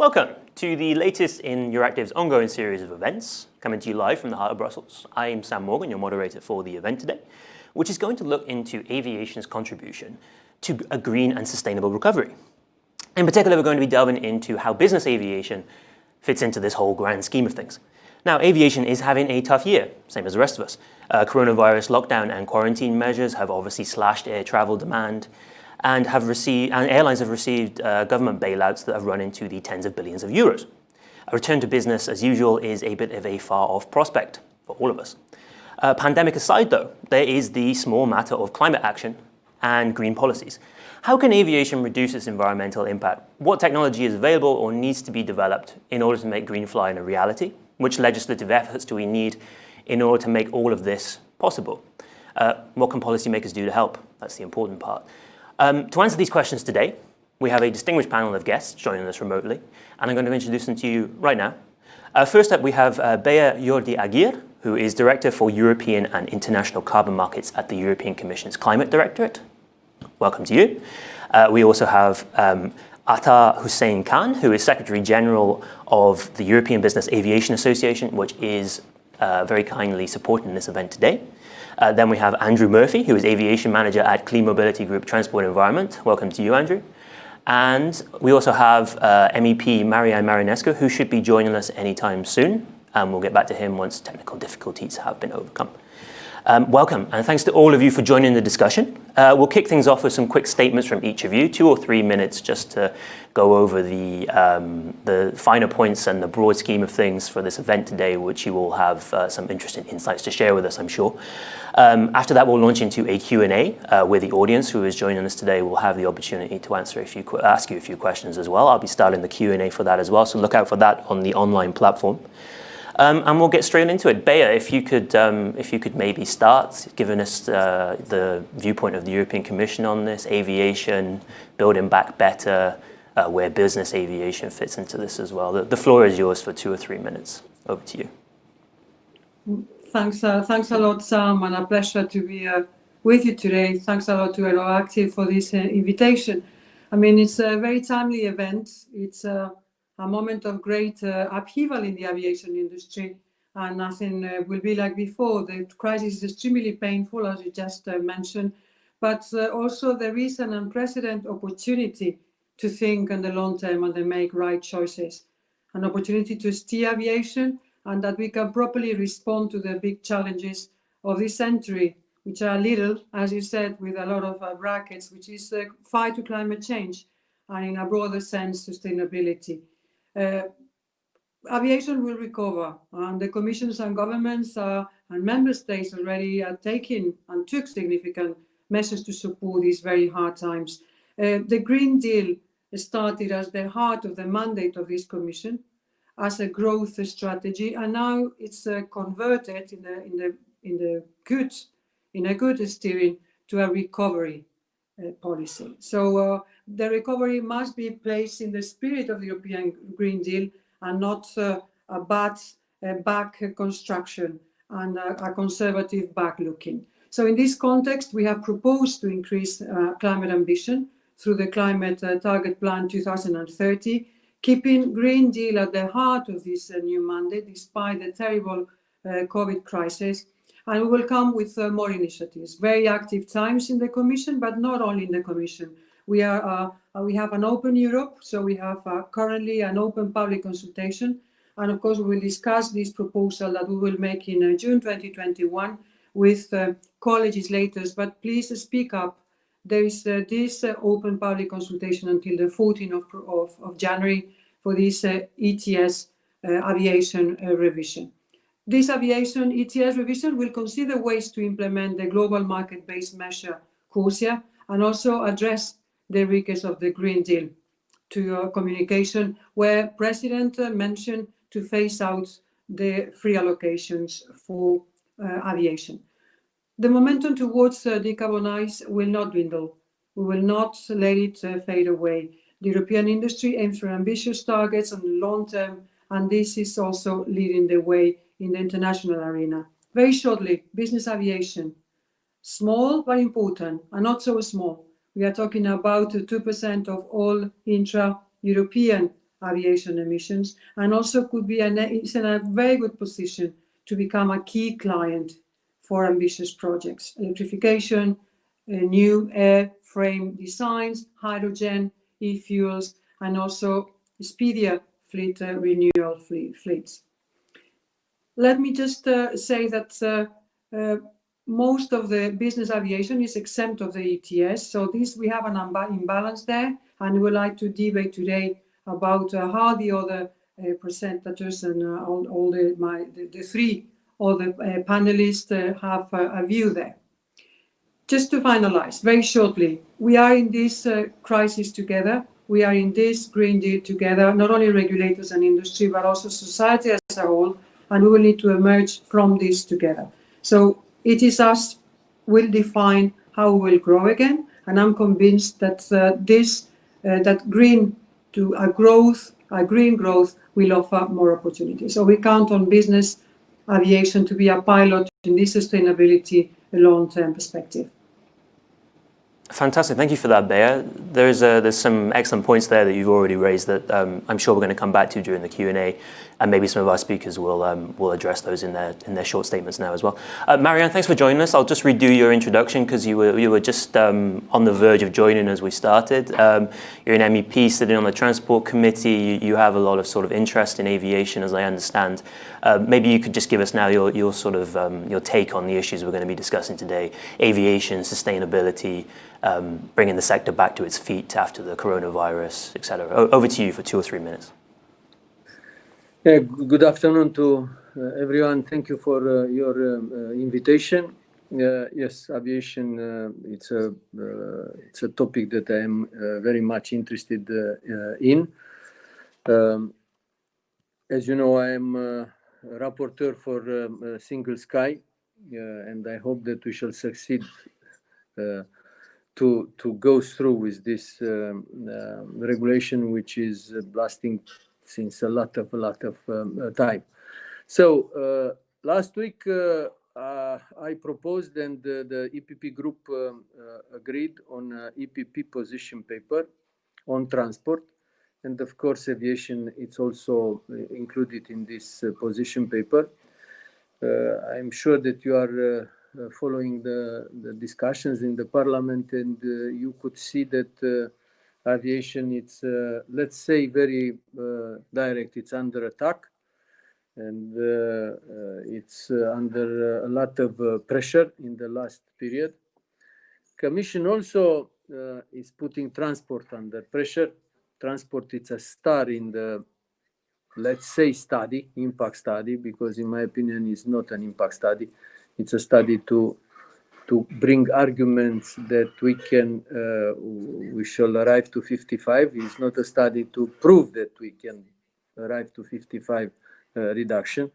Welcome to the latest in Euractiv's ongoing series of events, coming to you live from the heart of Brussels. I am Sam Morgan, your moderator for the event today, which is going to look into aviation's contribution to a green and sustainable recovery. In particular, we're going to be delving into how business aviation fits into this whole grand scheme of things. Now, aviation is having a tough year, same as the rest of us. Coronavirus lockdown and quarantine measures have obviously slashed air travel demand, and airlines have received government bailouts that have run into the tens of billions of euros. A return to business as usual is a bit of a far-off prospect for all of us. Pandemic aside though, there is the small matter of climate action and green policies. How can aviation reduce its environmental impact? What technology is available or needs to be developed in order to make green flying a reality? Which legislative efforts do we need in order to make all of this possible? What can policymakers do to help? That's the important part. To answer these questions today, we have a distinguished panel of guests joining us remotely, and I'm going to introduce them to you right now. First up, we have Bea Jordi Aguirre, who is Director for European and International Carbon Markets at the European Commission's Climate Directorate. Welcome to you. We also have Athar Hussein Khan, who is Secretary General of the European Business Aviation Association, which is very kindly supporting this event today. Then we have Andrew Murphy, who is Aviation Manager at Clean Mobility Group Transport Environment. Welcome to you, Andrew. And we also have MEP Marieanne, who should be joining us anytime soon. We'll get back to him once technical difficulties have been overcome. Welcome, and thanks to all of you for joining the discussion. We'll kick things off with some quick statements from each of you, 2 or 3 minutes just to go over the finer points and the broad scheme of things for this event today, which you will have some interesting insights to share with us, I'm sure. After that, we'll launch into a Q&A where the audience who is joining us today will have the opportunity to ask you a few questions as well. I'll be starting the Q&A for that as well, so look out for that on the online platform. And we'll get straight into it. Bea, if you could maybe start giving us the viewpoint of the European Commission on this, aviation, building back better, where business aviation fits into this as well. The floor is yours for 2 or 3 minutes. Over to you. Thanks a lot, Sam, and a pleasure to be with you today. Thanks a lot to Euractiv for this invitation. I mean, it's a very timely event. It's a moment of great upheaval in the aviation industry, and nothing will be like before. The crisis is extremely painful, as you just mentioned, but also there is an unprecedented opportunity to think in the long term and to make right choices. An opportunity to steer aviation and that we can properly respond to the big challenges of this century, which are little, as you said, with a lot of brackets, which is the fight to climate change and in a broader sense, sustainability. Aviation will recover, and the commissions and governments and member states already are taking and took significant measures to support these very hard times. The Green Deal started as the heart of the mandate of this commission as a growth strategy, and now it's converted in a good steering to a recovery policy. So the recovery must be placed in the spirit of the European Green Deal and not a bad back construction and a conservative back looking. So in this context, we have proposed to increase climate ambition through the Climate Target Plan 2030, keeping Green Deal at the heart of this new mandate, despite the terrible COVID crisis. And we will come with more initiatives. Very active times in the Commission, but not only in the Commission. We have an open Europe, so we have currently an open public consultation. And of course, we will discuss this proposal that we will make in June 2021 with co-legislators. But please speak up. There is this open public consultation until the 14th of January for this ETS aviation revision. This aviation ETS revision will consider ways to implement the global market-based measure CORSIA and also address the weakness of the Green Deal. To your communication, where President mentioned to phase out the free allocations for aviation. The momentum towards decarbonize will not dwindle. We will not let it fade away. The European industry aims for ambitious targets on the long term, and this is also leading the way in the international arena. Very shortly, business aviation. Small but important, and not so small. We are talking about 2% of all intra-European aviation emissions, and also could be is in a very good position to become a key client for ambitious projects: electrification, new airframe designs, hydrogen, e-fuels, and also speedier fleet renewal fleets. Let me just say that most of the business aviation is exempt of the ETS, so this we have an imbalance there, and we would like to debate today about how the other presenters and all the three other panelists have a view there. Just to finalize very shortly, we are in this crisis together. We are in this Green Deal together, not only regulators and industry, but also society as a whole, and we will need to emerge from this together. So it is us will define how we will grow again, and I'm convinced that that green growth will offer more opportunities. So we count on business aviation to be a pilot in this sustainability long-term perspective. Fantastic, thank you for that, Bea. There's some excellent points there that you've already raised that I'm sure we're going to come back to during the Q&A, and maybe some of our speakers will address those in their short statements now as well. Marieanne, thanks for joining us. I'll just redo your introduction because you were just on the verge of joining as we started. You're an MEP sitting on the Transport Committee. You have a lot of sort of interest in aviation, as I understand. Maybe you could just give us now your sort of your take on the issues we're going to be discussing today: aviation, sustainability, bringing the sector back to its feet after the coronavirus, etc. Over to you for 2 or 3 minutes. Yeah, good afternoon to everyone. Thank you for your invitation. Yes, aviation, it's a topic that I am very much interested in. As you know, I am a rapporteur for Single Sky, and I hope that we shall succeed to go through with this regulation, which is lasting since a lot of time. So last week I proposed, and the EPP group agreed on EPP position paper on transport, and of course aviation it's also included in this position paper. I'm sure that you are following the discussions in the parliament, and you could see that aviation, it's let's say very direct, it's under attack, and it's under a lot of pressure in the last period. Commission also is putting transport under pressure. Transport, it's a star in the, let's say, study, impact study, because in my opinion it's not an impact study. It's a study to bring arguments that we shall arrive to 55. It's not a study to prove that we can arrive to 55 reduction.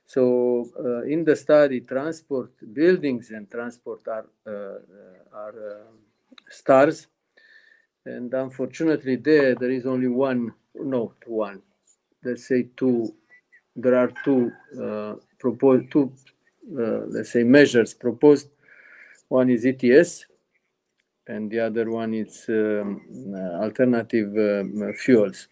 So in the study, transport, buildings and transport are stars, and unfortunately there is only let's say two. There are two let's say measures proposed. One is ETS, and the other one is alternative fuels.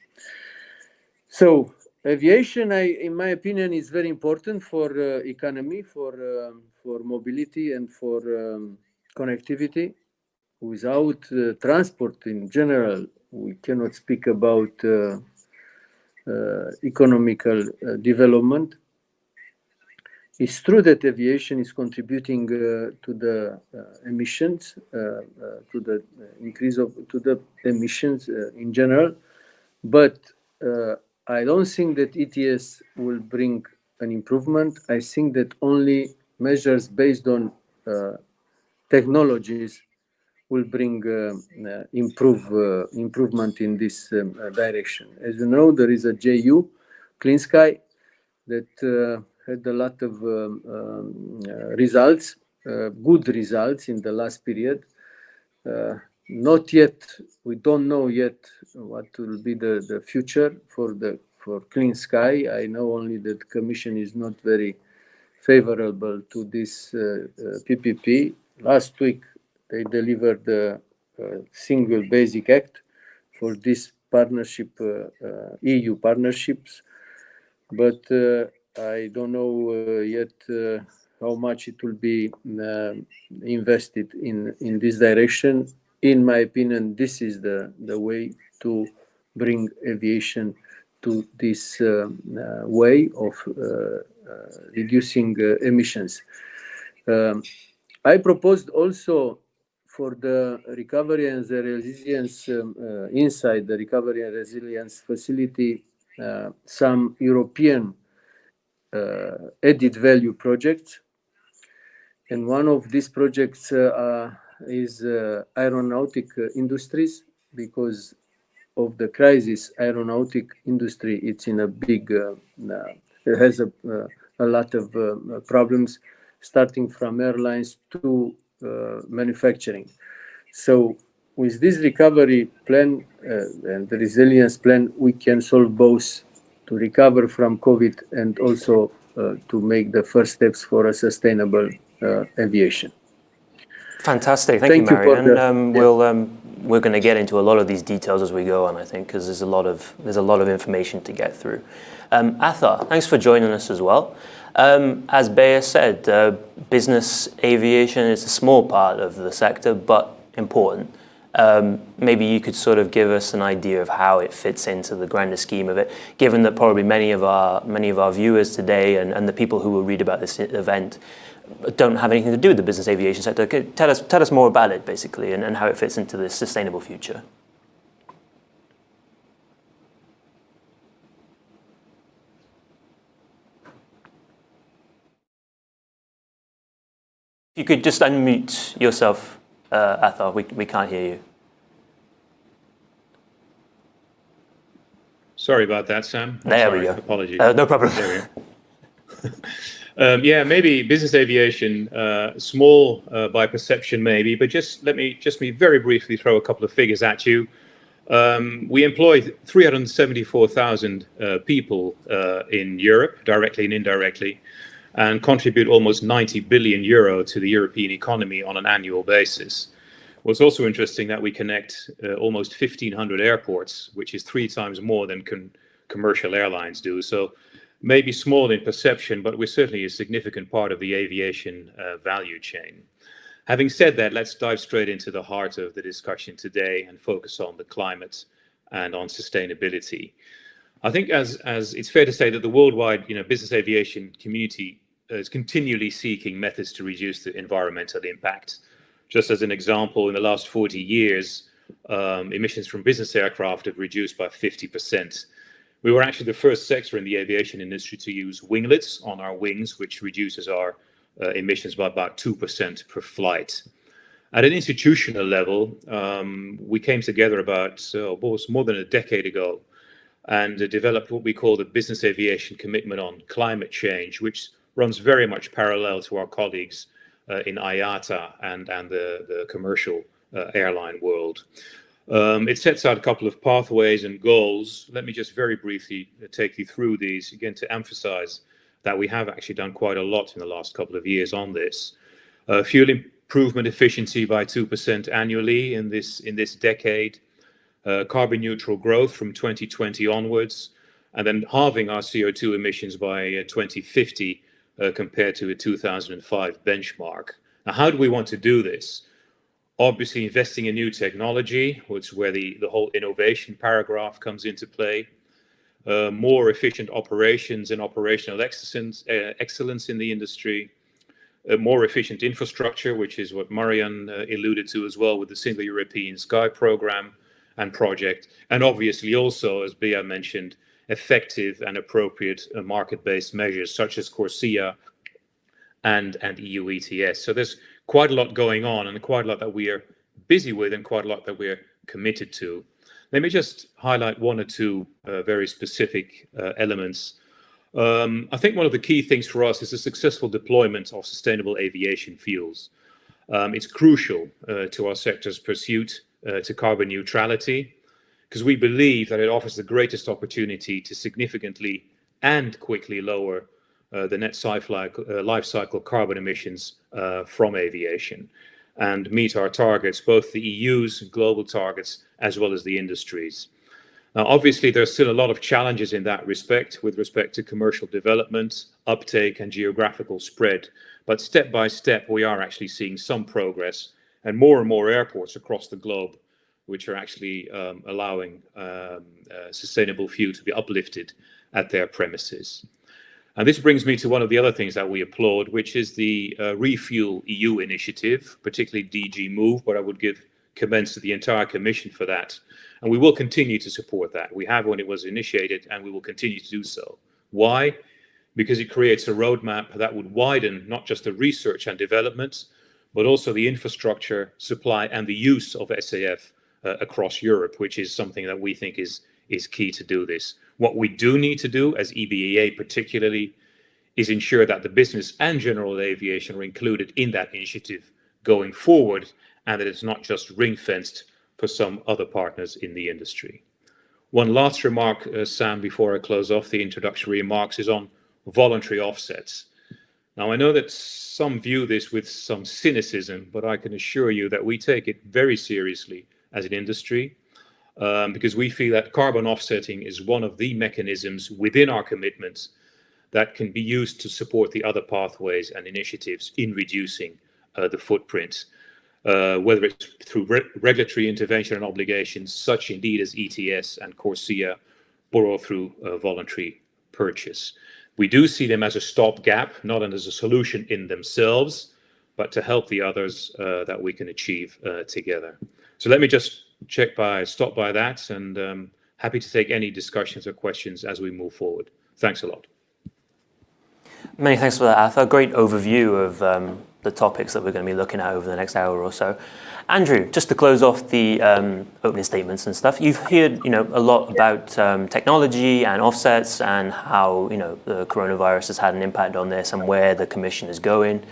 So aviation, in my opinion, is very important for economy, for mobility, and for connectivity. Without transport in general, we cannot speak about economical development. It's true that aviation is contributing to the emissions, to the increase to the emissions in general, but I don't think that ETS will bring an improvement. I think that only measures based on technologies will bring improvement in this direction. As you know, there is a JU, Clean Sky, that had a lot of results, good results in the last period. Not yet, we don't know yet what will be the future for Clean Sky. I know only that Commission is not very favorable to this PPP. Last week, they delivered the single basic act for this partnership, EU partnerships, but I don't know yet how much it will be invested in this direction. In my opinion, this is the way to bring aviation to this way of reducing emissions. I proposed also for the recovery and the resilience inside the recovery and resilience facility some European added value projects, and one of these projects is aeronautic industries, because of the crisis. Aeronautic industry, it's in a big it has a lot of problems, starting from airlines to manufacturing. So with this recovery plan and the resilience plan, we can solve both, to recover from COVID and also to make the first steps for a sustainable aviation. Fantastic, thank you, you for Marianne. We're going to get into a lot of these details as we go on, I think, because there's a lot of information to get through. Athar, thanks for joining us as well. As Bea said, business aviation is a small part of the sector, but important. Maybe you could sort of give us an idea of how it fits into the grander scheme of it, given that probably many of our viewers today and the people who will read about this event don't have anything to do with the business aviation sector. Tell us more about it, basically, and how it fits into this sustainable future. If you could just unmute yourself, Athar, we can't hear you. Sorry about that, Sam. There we go. Apologies. No problem. There we are. Yeah, maybe business aviation, small by perception, maybe, but let me very briefly throw a couple of figures at you. We employ 374,000 people in Europe, directly and indirectly, and contribute almost 90 billion euro to the European economy on an annual basis. What's also interesting that we connect almost 1,500 airports, which is 3 times more than commercial airlines do. So maybe small in perception, but we're certainly a significant part of the aviation value chain. Having said that, let's dive straight into the heart of the discussion today and focus on the climate and on sustainability. I think as it's fair to say that the worldwide business aviation community is continually seeking methods to reduce the environmental impact. Just as an example, in the last 40 years, emissions from business aircraft have reduced by 50%. We were actually the first sector in the aviation industry to use winglets on our wings, which reduces our emissions by about 2% per flight. At an institutional level, we came together about more than a decade ago and developed what we call the Business Aviation Commitment on Climate Change, which runs very much parallel to our colleagues in IATA and the commercial airline world. It sets out a couple of pathways and goals. Let me just very briefly take you through these, again, to emphasize that we have actually done quite a lot in the last couple of years on this. Fuel improvement efficiency by 2% annually in this decade, carbon neutral growth from 2020 onwards, and then halving our CO2 emissions by 2050 compared to a 2005 benchmark. Now, how do we want to do this? Obviously, investing in new technology, which is where the whole innovation paragraph comes into play. More efficient operations and operational excellence in the industry. More efficient infrastructure, which is what Marieanne alluded to as well with the Single European Sky program and project. And obviously also, as Bea mentioned, effective and appropriate market-based measures such as CORSIA and EU ETS. So there's quite a lot going on and quite a lot that we are busy with and quite a lot that we're committed to. Let me just highlight one or two very specific elements. I think one of the key things for us is the successful deployment of sustainable aviation fuels. It's crucial to our sector's pursuit to carbon neutrality, because we believe that it offers the greatest opportunity to significantly and quickly lower the net life cycle carbon emissions from aviation and meet our targets, both the EU's global targets as well as the industry's. Now, obviously, there's still a lot of challenges in that respect with respect to commercial development, uptake, and geographical spread. But step by step, we are actually seeing some progress, and more airports across the globe, which are actually allowing sustainable fuel to be uplifted at their premises. And this brings me to one of the other things that we applaud, which is the ReFuelEU initiative, particularly DG Move, but I would give commends to the entire Commission for that. And we will continue to support that. We have when it was initiated, and we will continue to do so. Why? Because it creates a roadmap that would widen not just the research and development, but also the infrastructure, supply, and the use of SAF across Europe, which is something that we think is key to do this. What we do need to do as EBEA particularly is ensure that the business and general aviation are included in that initiative going forward, and that it's not just ring-fenced for some other partners in the industry. One last remark, Sam, before I close off the introductory remarks, is on voluntary offsets. Now, I know that some view this with some cynicism, but I can assure you that we take it very seriously as an industry, because we feel that carbon offsetting is one of the mechanisms within our commitments that can be used to support the other pathways and initiatives in reducing the footprint, whether it's through regulatory intervention and obligations, such indeed as ETS and CORSIA, or through voluntary purchase. We do see them as a stopgap, not as a solution in themselves, but to help the others that we can achieve together. So let me just stop by that, and happy to take any discussions or questions as we move forward. Thanks a lot. Many thanks for that, Athar. Great overview of the topics that we're going to be looking at over the next hour or so. Andrew, just to close off the opening statements and stuff, you've heard a lot about technology and offsets and how the coronavirus has had an impact on this and where the Commission is going.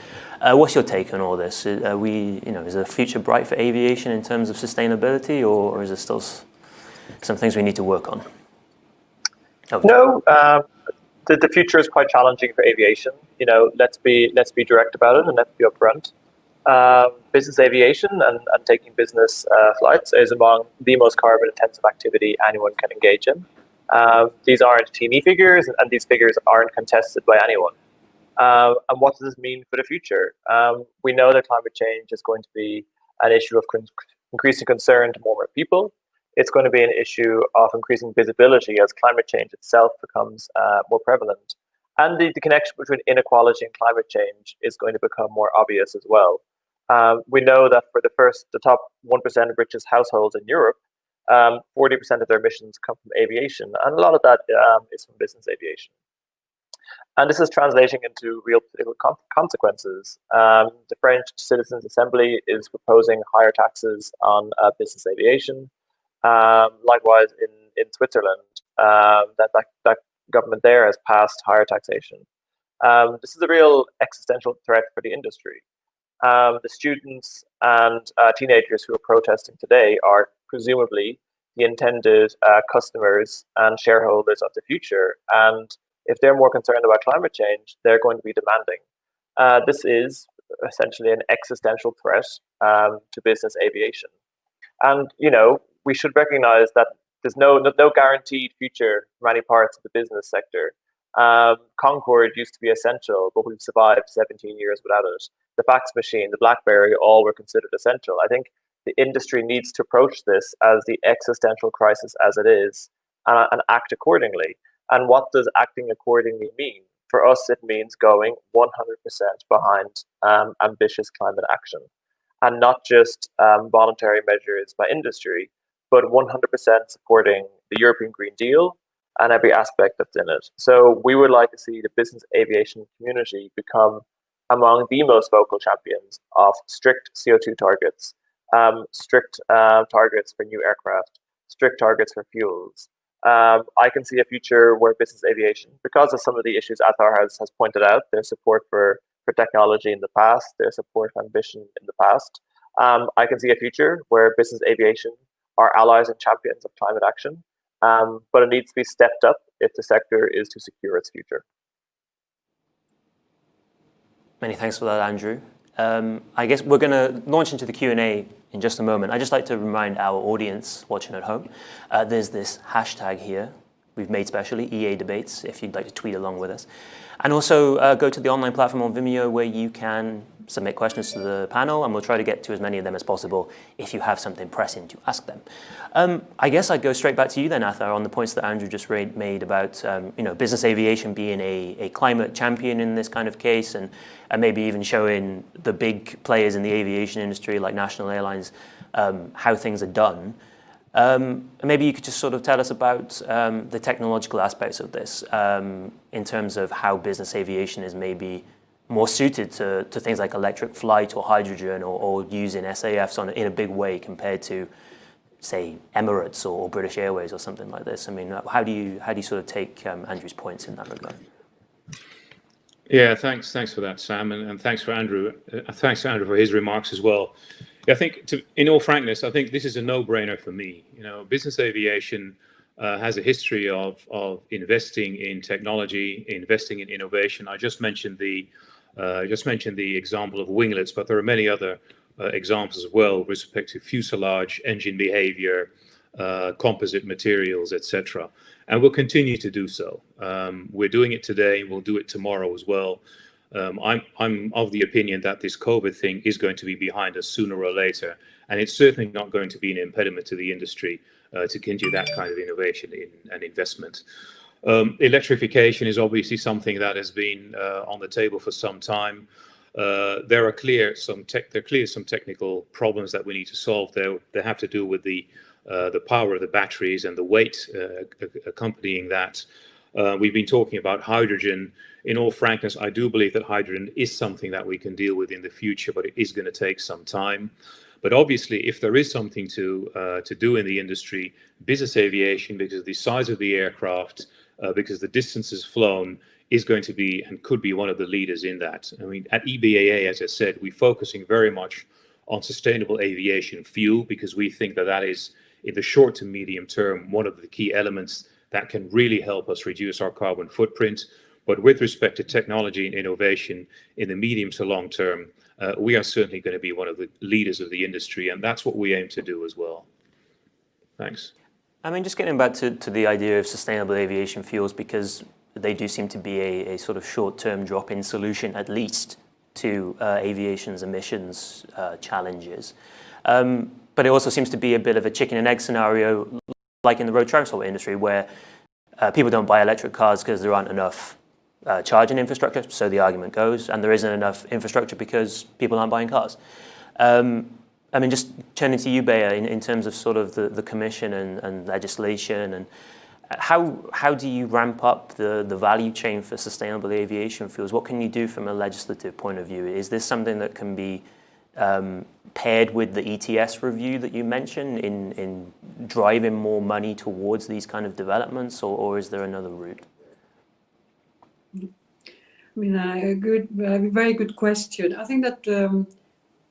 What's your take on all this? Is the future bright for aviation in terms of sustainability, or is there still some things we need to work on? No, the future is quite challenging for aviation. Let's be direct about it, and let's be upfront. Business aviation and taking business flights is among the most carbon-intensive activity anyone can engage in. These aren't teeny figures, and these figures aren't contested by anyone. And what does this mean for the future? We know that climate change is going to be an issue of increasing concern to more people. It's going to be an issue of increasing visibility as climate change itself becomes more prevalent. And the connection between inequality and climate change is going to become more obvious as well. We know that for the top 1% of richest households in Europe, 40% of their emissions come from aviation, and a lot of that is from business aviation. And this is translating into real political consequences. The French Citizens' Assembly is proposing higher taxes on business aviation. Likewise, in Switzerland, that government there has passed higher taxation. This is a real existential threat for the industry. The students and teenagers who are protesting today are presumably the intended customers and shareholders of the future. And if they're more concerned about climate change, they're going to be demanding. This is essentially an existential threat to business aviation. And, we should recognize that there's no guaranteed future for many parts of the business sector. Concorde used to be essential, but we've survived 17 years without it. The fax machine, the BlackBerry, all were considered essential. I think the industry needs to approach this as the existential crisis as it is, and act accordingly. And what does acting accordingly mean? For us, it means going 100% behind ambitious climate action, and not just voluntary measures by industry, but 100% supporting the European Green Deal and every aspect that's in it. So we would like to see the business aviation community become among the most vocal champions of strict CO2 targets, strict targets for new aircraft, strict targets for fuels. I can see a future where business aviation, because of some of the issues Athar has pointed out, their support for technology in the past, their support for ambition in the past, I can see a future where business aviation are allies and champions of climate action, but it needs to be stepped up if the sector is to secure its future. Many thanks for that, Andrew. I guess we're going to launch into the Q&A in just a moment. I'd just like to remind our audience watching at home, there's this hashtag here we've made specially, EA Debates, if you'd like to tweet along with us. And also go to the online platform on Vimeo where you can submit questions to the panel, and we'll try to get to as many of them as possible if you have something pressing to ask them. I guess I'd go straight back to you then, Athar, on the points that Andrew just made about business aviation being a climate champion in this kind of case, and maybe even showing the big players in the aviation industry like national airlines how things are done. Maybe you could just sort of tell us about the technological aspects of this in terms of how business aviation is maybe more suited to things like electric flight or hydrogen or using SAFs in a big way compared to, say, Emirates or British Airways or something like this. I mean, how do you sort of take Andrew's points in that regard? Yeah, thanks for that, Sam, and thanks for Andrew. Thanks to Andrew for his remarks as well. I think, in all frankness, I think this is a no-brainer for me. Business aviation has a history of investing in technology, investing in innovation. I just mentioned the example of winglets, but there are many other examples as well with respect to fuselage, engine behavior, composite materials, etc. And we'll continue to do so. We're doing it today. We'll do it tomorrow as well. I'm of the opinion that this COVID thing is going to be behind us sooner or later, and it's certainly not going to be an impediment to the industry to continue that kind of innovation and investment. Electrification is obviously something that has been on the table for some time. There are clear some technical problems that we need to solve. They have to do with the power of the batteries and the weight accompanying that. We've been talking about hydrogen. In all frankness, I do believe that hydrogen is something that we can deal with in the future, but it is going to take some time. But obviously, if there is something to do in the industry, business aviation, because of the size of the aircraft, because the distances flown, is going to be and could be one of the leaders in that. I mean, at EBAA, as I said, we're focusing very much on sustainable aviation fuel because we think that is, in the short to medium term, one of the key elements that can really help us reduce our carbon footprint. But with respect to technology and innovation in the medium to long term, we are certainly going to be one of the leaders of the industry, and that's what we aim to do as well. Thanks. I mean, just getting back to the idea of sustainable aviation fuels, because they do seem to be a sort of short-term drop-in solution, at least, to aviation's emissions challenges. But it also seems to be a bit of a chicken and egg scenario, like in the road transport industry, where people don't buy electric cars because there aren't enough charging infrastructure, so the argument goes, and there isn't enough infrastructure because people aren't buying cars. I mean, just turning to you, Bea, in terms of sort of the commission and legislation, and how do you ramp up the value chain for sustainable aviation fuels? What can you do from a legislative point of view? Is this something that can be paired with the ETS review that you mentioned in driving more money towards these kind of developments, or is there another route? I mean, a very good question. I think that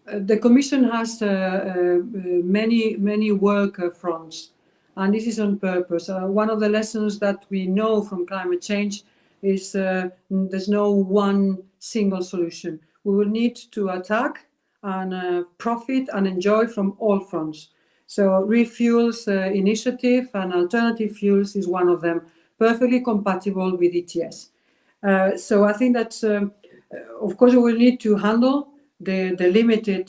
the Commission has many work fronts, and this is on purpose. One of the lessons that we know from climate change is there's no one single solution. We will need to attack and profit and enjoy from all fronts. So ReFuel's initiative and alternative fuels is one of them, perfectly compatible with ETS. So I think that, of course, we will need to handle the limited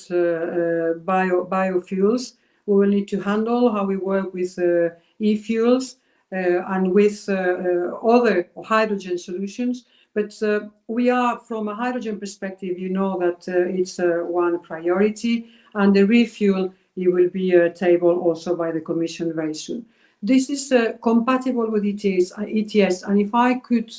biofuels. We will need to handle how we work with e-fuels and with other hydrogen solutions. But we are, from a hydrogen perspective, you know that it's one priority, and the ReFuel, it will be tabled also by the Commission very soon. This is compatible with ETS, and if I could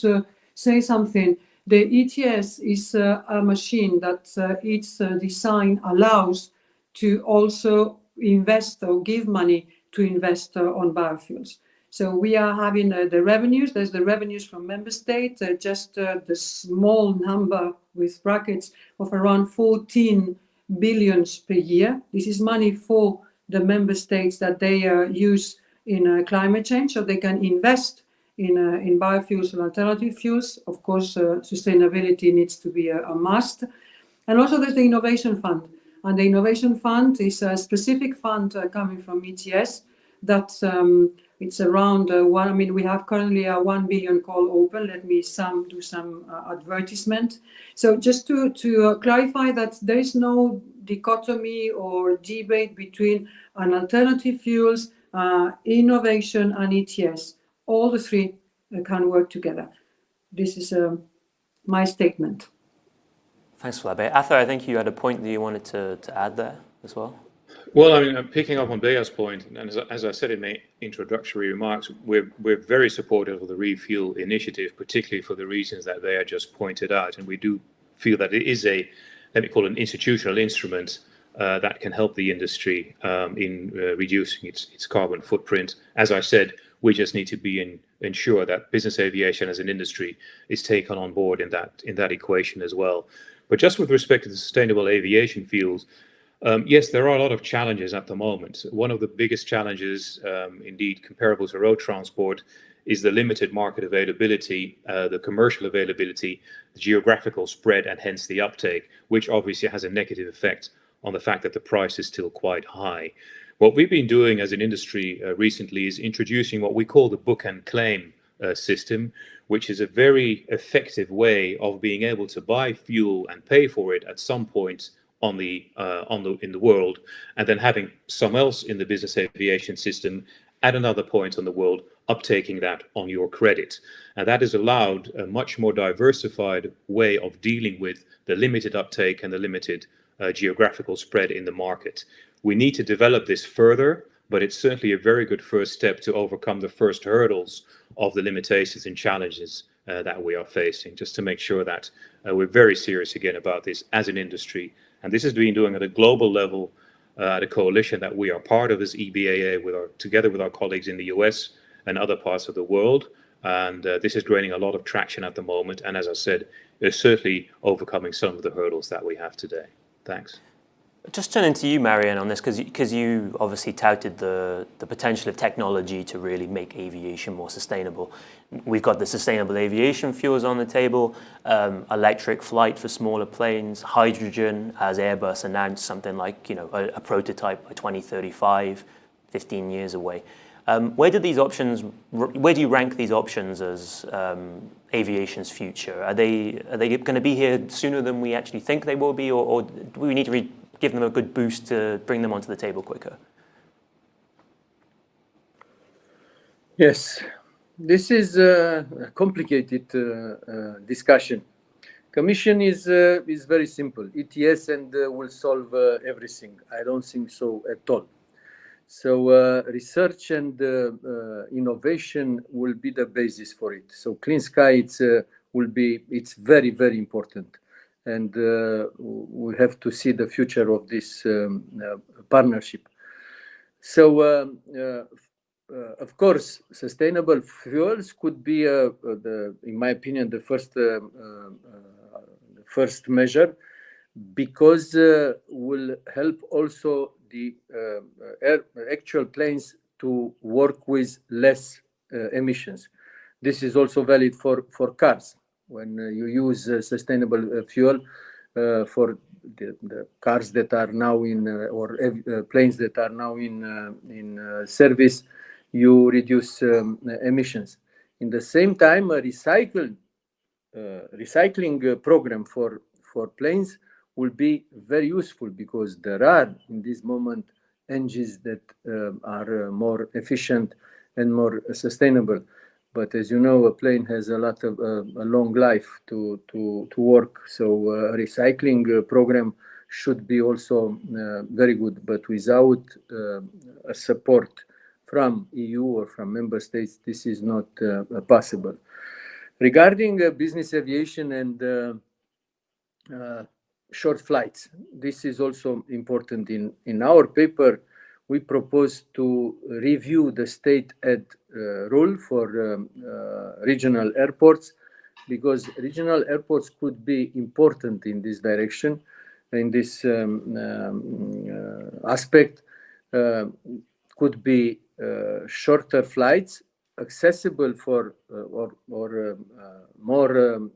say something, the ETS is a machine that its design allows to also invest or give money to invest on biofuels. So we are having the revenues. There's the revenues from member states, just the small number with brackets of around 14 billion per year. This is money for the member states that they use in climate change, so they can invest in biofuels and alternative fuels. Of course, sustainability needs to be a must. And also there's the Innovation Fund. And the Innovation Fund is a specific fund coming from ETS that it's around one. I mean, we have currently a 1 billion call open. Let me do some advertisement. So just to clarify that there is no dichotomy or debate between an alternative fuels, innovation, and ETS. All the three can work together. This is my statement. Thanks for that, Bea. Athar, I think you had a point that you wanted to add there as well. Well, I mean, picking up on Bea's point, and as I said in my introductory remarks, we're very supportive of the ReFuel initiative, particularly for the reasons that Bea just pointed out. And we do feel that it is a, let me call it an institutional instrument that can help the industry in reducing its carbon footprint. As I said, we just need to ensure that business aviation as an industry is taken on board in that equation as well. But just with respect to the sustainable aviation fuels, yes, there are a lot of challenges at the moment. One of the biggest challenges, indeed comparable to road transport, is the limited market availability, the commercial availability, the geographical spread, and hence the uptake, which obviously has a negative effect on the fact that the price is still quite high. What we've been doing as an industry recently is introducing what we call the book and claim system, which is a very effective way of being able to buy fuel and pay for it at some point in the world, and then having some else in the business aviation system at another point in the world uptaking that on your credit. And that has allowed a much more diversified way of dealing with the limited uptake and the limited geographical spread in the market. We need to develop this further, but it's certainly a very good first step to overcome the first hurdles of the limitations and challenges that we are facing, just to make sure that we're very serious again about this as an industry. And this is being done at a global level, at a coalition that we are part of as EBAA, together with our colleagues in the US and other parts of the world. And this is gaining a lot of traction at the moment. And as I said, it's certainly overcoming some of the hurdles that we have today. Thanks. Just turning to you, Marieanne, on this, because you obviously touted the potential of technology to really make aviation more sustainable. We've got the sustainable aviation fuels on the table, electric flight for smaller planes, hydrogen, as Airbus announced something like a prototype by 2035, 15 years away. Where do you rank these options as aviation's future? Are they going to be here sooner than we actually think they will be, or do we need to give them a good boost to bring them onto the table quicker? Yes, this is a complicated discussion. Commission is very simple. ETS and will solve everything. I don't think so at all. So research and innovation will be the basis for it. So Clean Sky it's very, very important. And we have to see the future of this partnership. So, of course, sustainable fuels could be, in my opinion, the first measure, because will help also the actual planes to work with less emissions. This is also valid for cars. When you use sustainable fuel for the cars that are now or planes that are now in service, you reduce emissions. In the same time, a recycling program for planes will be very useful, because there are in this moment engines that are more efficient and more sustainable. But as you know, a plane has a long life to work. So a recycling program should be also very good. But without a support from EU or from member states, this is not possible. Regarding business aviation and short flights, this is also important. In our paper, we propose to review the state aid rule for regional airports, because regional airports could be important in this direction, in this aspect. Could be shorter flights, accessible for or more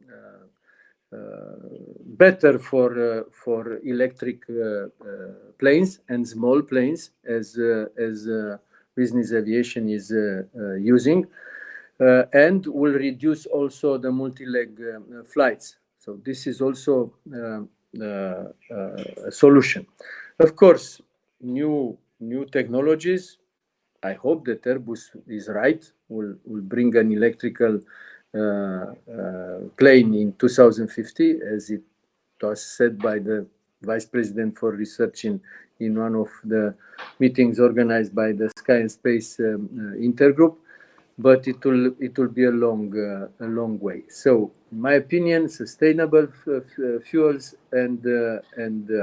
better for electric planes and small planes as business aviation is using, and will reduce also the multi-leg flights. So this is also a solution. Of course, new technologies. I hope that Airbus is right. Will bring an electrical plane in 2050, as it was said by the Vice President for Research in one of the meetings organized by the Sky and Space Intergroup. But it will be a long way. So, in my opinion, sustainable fuels and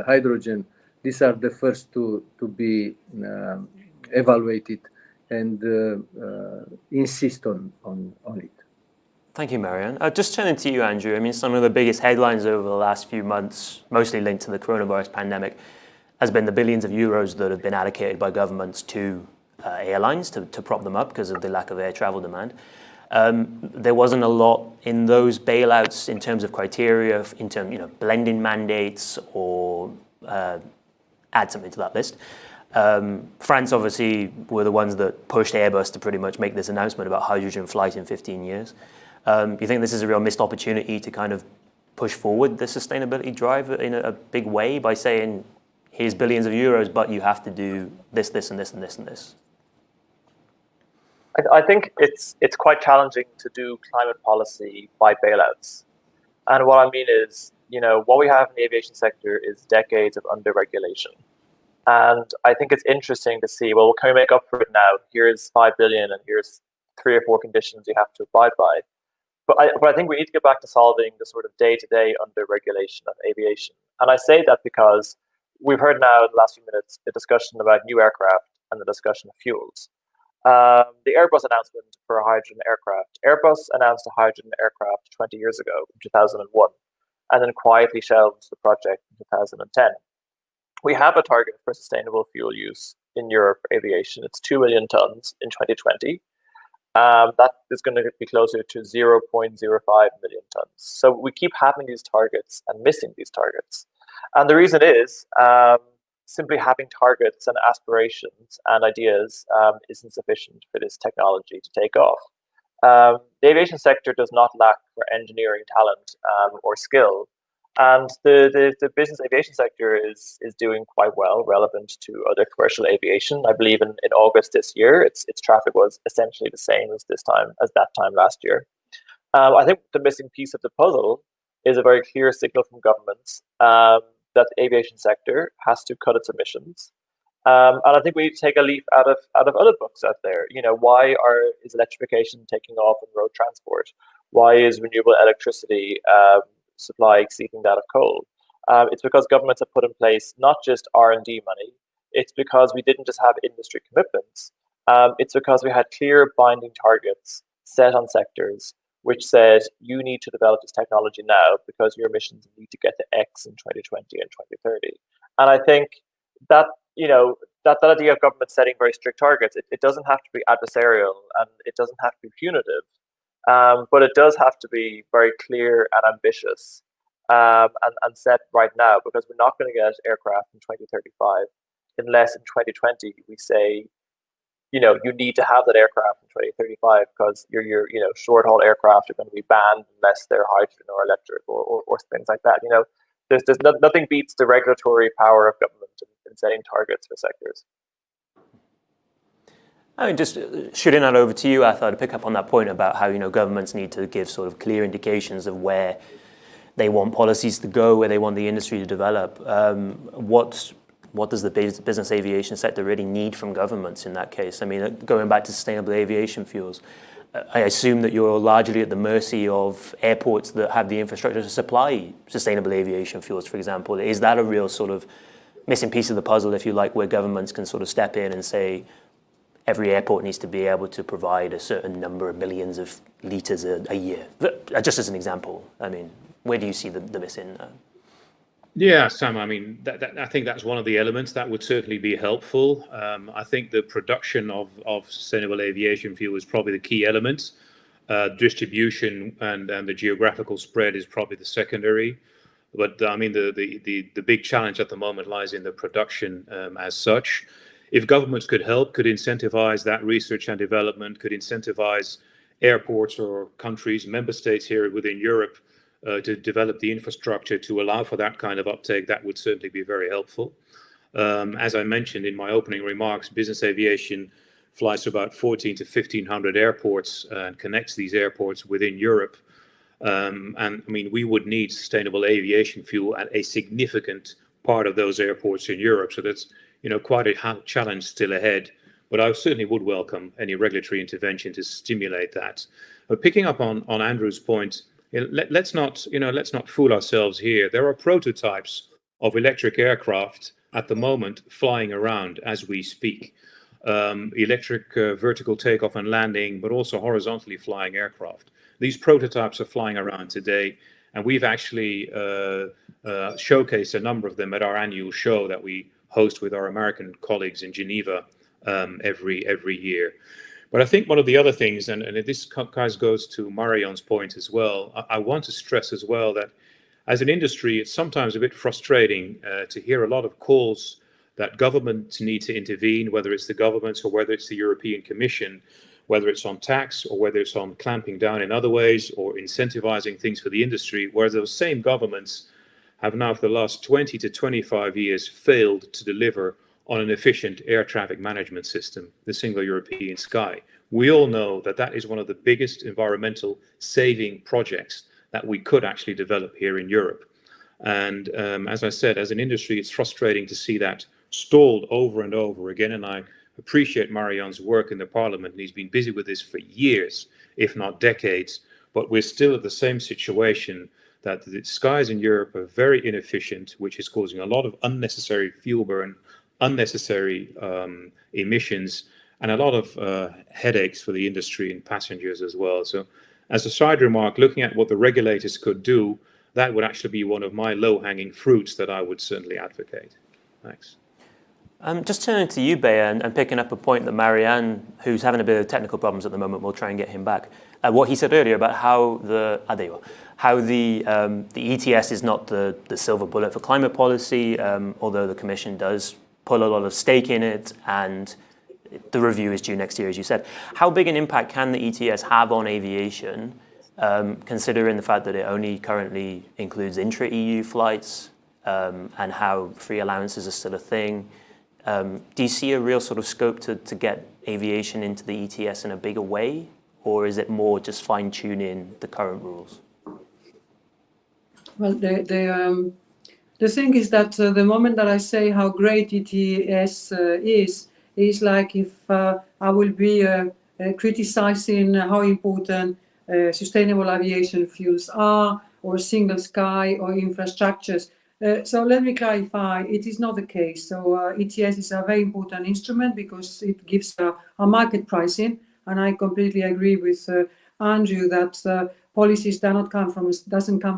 hydrogen, these are the first to be evaluated and insist on it. Thank you, Marieanne. Just turning to you, Andrew. I mean, some of the biggest headlines over the last few months, mostly linked to the coronavirus pandemic, has been the billions of euros that have been allocated by governments to airlines to prop them up because of the lack of air travel demand. There wasn't a lot in those bailouts in terms of criteria, in terms, blending mandates or add something to that list. France obviously were the ones that pushed Airbus to pretty much make this announcement about hydrogen flight in 15 years. Do you think this is a real missed opportunity to kind of push forward the sustainability drive in a big way by saying, here's billions of euros, but you have to do this, this, and this, and this, and this? I think it's quite challenging to do climate policy by bailouts. And what I mean is, what we have in the aviation sector is decades of under-regulation. And I think it's interesting to see, well, can we make up for it now? Here's 5 billion and here's 3 or 4 conditions you have to abide by. But I think we need to get back to solving the sort of day-to-day under-regulation of aviation. And I say that because we've heard now in the last few minutes a discussion about new aircraft and the discussion of fuels. The Airbus announcement for a hydrogen aircraft. Airbus announced a hydrogen aircraft 20 years ago, in 2001, and then quietly shelved the project in 2010. We have a target for sustainable fuel use in Europe for aviation. It's 2 million tons in 2020. That is going to be closer to 0.05 million tons. So we keep having these targets and missing these targets. And the reason is simply having targets and aspirations and ideas isn't sufficient for this technology to take off. The aviation sector does not lack for engineering talent or skill. And the business aviation sector is doing quite well, relevant to other commercial aviation. I believe in August this year, its traffic was essentially the same as that time last year. I think the missing piece of the puzzle is a very clear signal from governments that the aviation sector has to cut its emissions. And I think we need to take a leaf out of other books out there. Why is electrification taking off in road transport? Why is renewable electricity supply exceeding that of coal? It's because governments have put in place not just R&D money. It's because we didn't just have industry commitments. It's because we had clear binding targets set on sectors which said you need to develop this technology now because your emissions need to get to X in 2020 and 2030. And I think that that idea of government setting very strict targets, it doesn't have to be adversarial and it doesn't have to be punitive. But it does have to be very clear and ambitious and set right now, because we're not going to get aircraft in 2035 unless in 2020 we say, you need to have that aircraft in 2035 because your short haul aircraft are going to be banned unless they're hydrogen or electric or things like that. There's nothing beats the regulatory power of government in setting targets for sectors. I mean, just shooting that over to you, Athar, to pick up on that point about how governments need to give sort of clear indications of where they want policies to go, where they want the industry to develop. What does the business aviation sector really need from governments in that case? I mean, going back to sustainable aviation fuels, I assume that you're largely at the mercy of airports that have the infrastructure to supply sustainable aviation fuels, for example. Is that a real sort of missing piece of the puzzle, if you like, where governments can sort of step in and say, every airport needs to be able to provide a certain number of millions of litres a year? Just as an example, I mean, where do you see the missing? Yeah, Sam, I mean, I think that's one of the elements that would certainly be helpful. I think the production of sustainable aviation fuel is probably the key element. Distribution and the geographical spread is probably the secondary. But I mean, the big challenge at the moment lies in the production as such. If governments could help, could incentivize that research and development, could incentivize airports or countries, member states here within Europe, to develop the infrastructure to allow for that kind of uptake, that would certainly be very helpful. As I mentioned in my opening remarks, business aviation flies to about 14 to 1,500 airports and connects these airports within Europe. And I mean, we would need sustainable aviation fuel at a significant part of those airports in Europe. So that's, quite a challenge still ahead. But I certainly would welcome any regulatory intervention to stimulate that. But picking up on Andrew's point, let's not fool ourselves here. There are prototypes of electric aircraft at the moment flying around as we speak. Electric vertical takeoff and landing, but also horizontally flying aircraft. These prototypes are flying around today, and we've actually showcased a number of them at our annual show that we host with our American colleagues in Geneva every year. But I think one of the other things, and this goes to Marieanne's point as well, I want to stress as well that as an industry, it's sometimes a bit frustrating to hear a lot of calls that governments need to intervene, whether it's the governments or whether it's the European Commission, whether it's on tax or whether it's on clamping down in other ways or incentivizing things for the industry, where those same governments have now for the last 20 to 25 years failed to deliver on an efficient air traffic management system, the Single European Sky. We all know that that is one of the biggest environmental saving projects that we could actually develop here in Europe. And as I said, as an industry, it's frustrating to see that stalled over and over again. And I appreciate Marieanne's work in the Parliament, and he's been busy with this for years, if not decades. But we're still at the same situation that the skies in Europe are very inefficient, which is causing a lot of unnecessary fuel burn, unnecessary emissions, and a lot of headaches for the industry and passengers as well. So as a side remark, looking at what the regulators could do, that would actually be one of my low-hanging fruits that I would certainly advocate. Thanks. Just turning to you, Bea, and picking up a point that Marieanne, who's having a bit of technical problems at the moment, we'll try and get him back. What he said earlier about how the ETS is not the silver bullet for climate policy, although the Commission does put a lot of stake in it, and the review is due next year, as you said. How big an impact can the ETS have on aviation, considering the fact that it only currently includes intra-EU flights, and how free allowances are still a thing? Do you see a real sort of scope to get aviation into the ETS in a bigger way, or is it more just fine-tuning the current rules? Well, the thing is that the moment that I say how great ETS is like if I will be criticizing how important sustainable aviation fuels are, or single sky, or infrastructures. So let me clarify, it is not the case. So ETS is a very important instrument because it gives a market pricing, and I completely agree with Andrew that policies doesn't come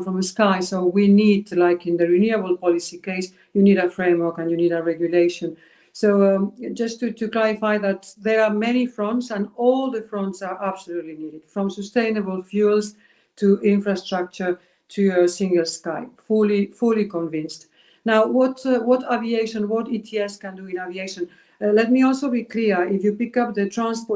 from the sky. So we need, like in the renewable policy case, you need a framework and you need a regulation. So just to clarify that there are many fronts, and all the fronts are absolutely needed, from sustainable fuels to infrastructure to a single sky, fully convinced. Now, what ETS can do in aviation? Let me also be clear. If you pick up the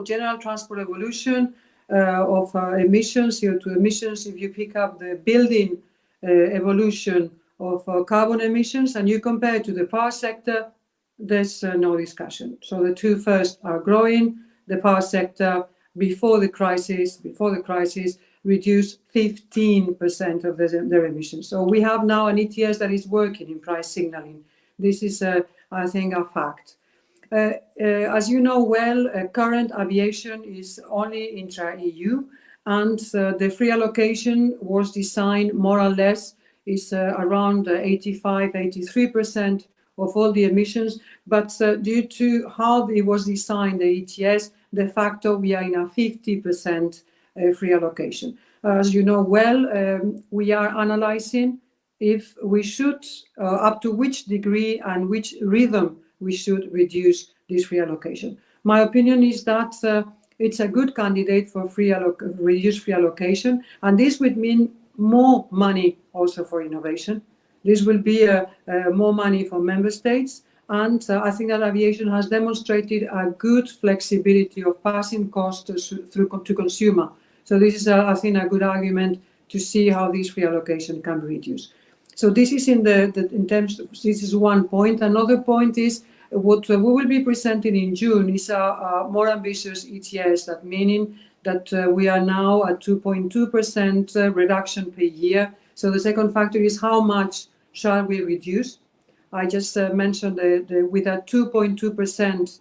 general transport evolution of emissions, CO2 emissions, if you pick up the building evolution of carbon emissions, and you compare it to the power sector, there's no discussion. So the two first are growing. The power sector before the crisis reduced 15% of their emissions. So we have now an ETS that is working in price signaling. This is, I think, a fact. As you know well, current aviation is only intra-EU, and the free allocation was designed more or less is around 85-83% of all the emissions. But due to how it was designed, the ETS, de facto we are in a 50% free allocation. As you know well, we are analyzing if we should, up to which degree and which rhythm we should reduce this free allocation. My opinion is that it's a good candidate for reduced free allocation, and this would mean more money also for innovation. This will be more money for member states, and I think that aviation has demonstrated a good flexibility of passing costs through to consumer. So this is, I think, a good argument to see how this free allocation can be reduced. So this is this is one point. Another point is what we will be presenting in June is a more ambitious ETS, that meaning that we are now at 2.2% reduction per year. So the second factor is how much shall we reduce? I just mentioned with a 2.2%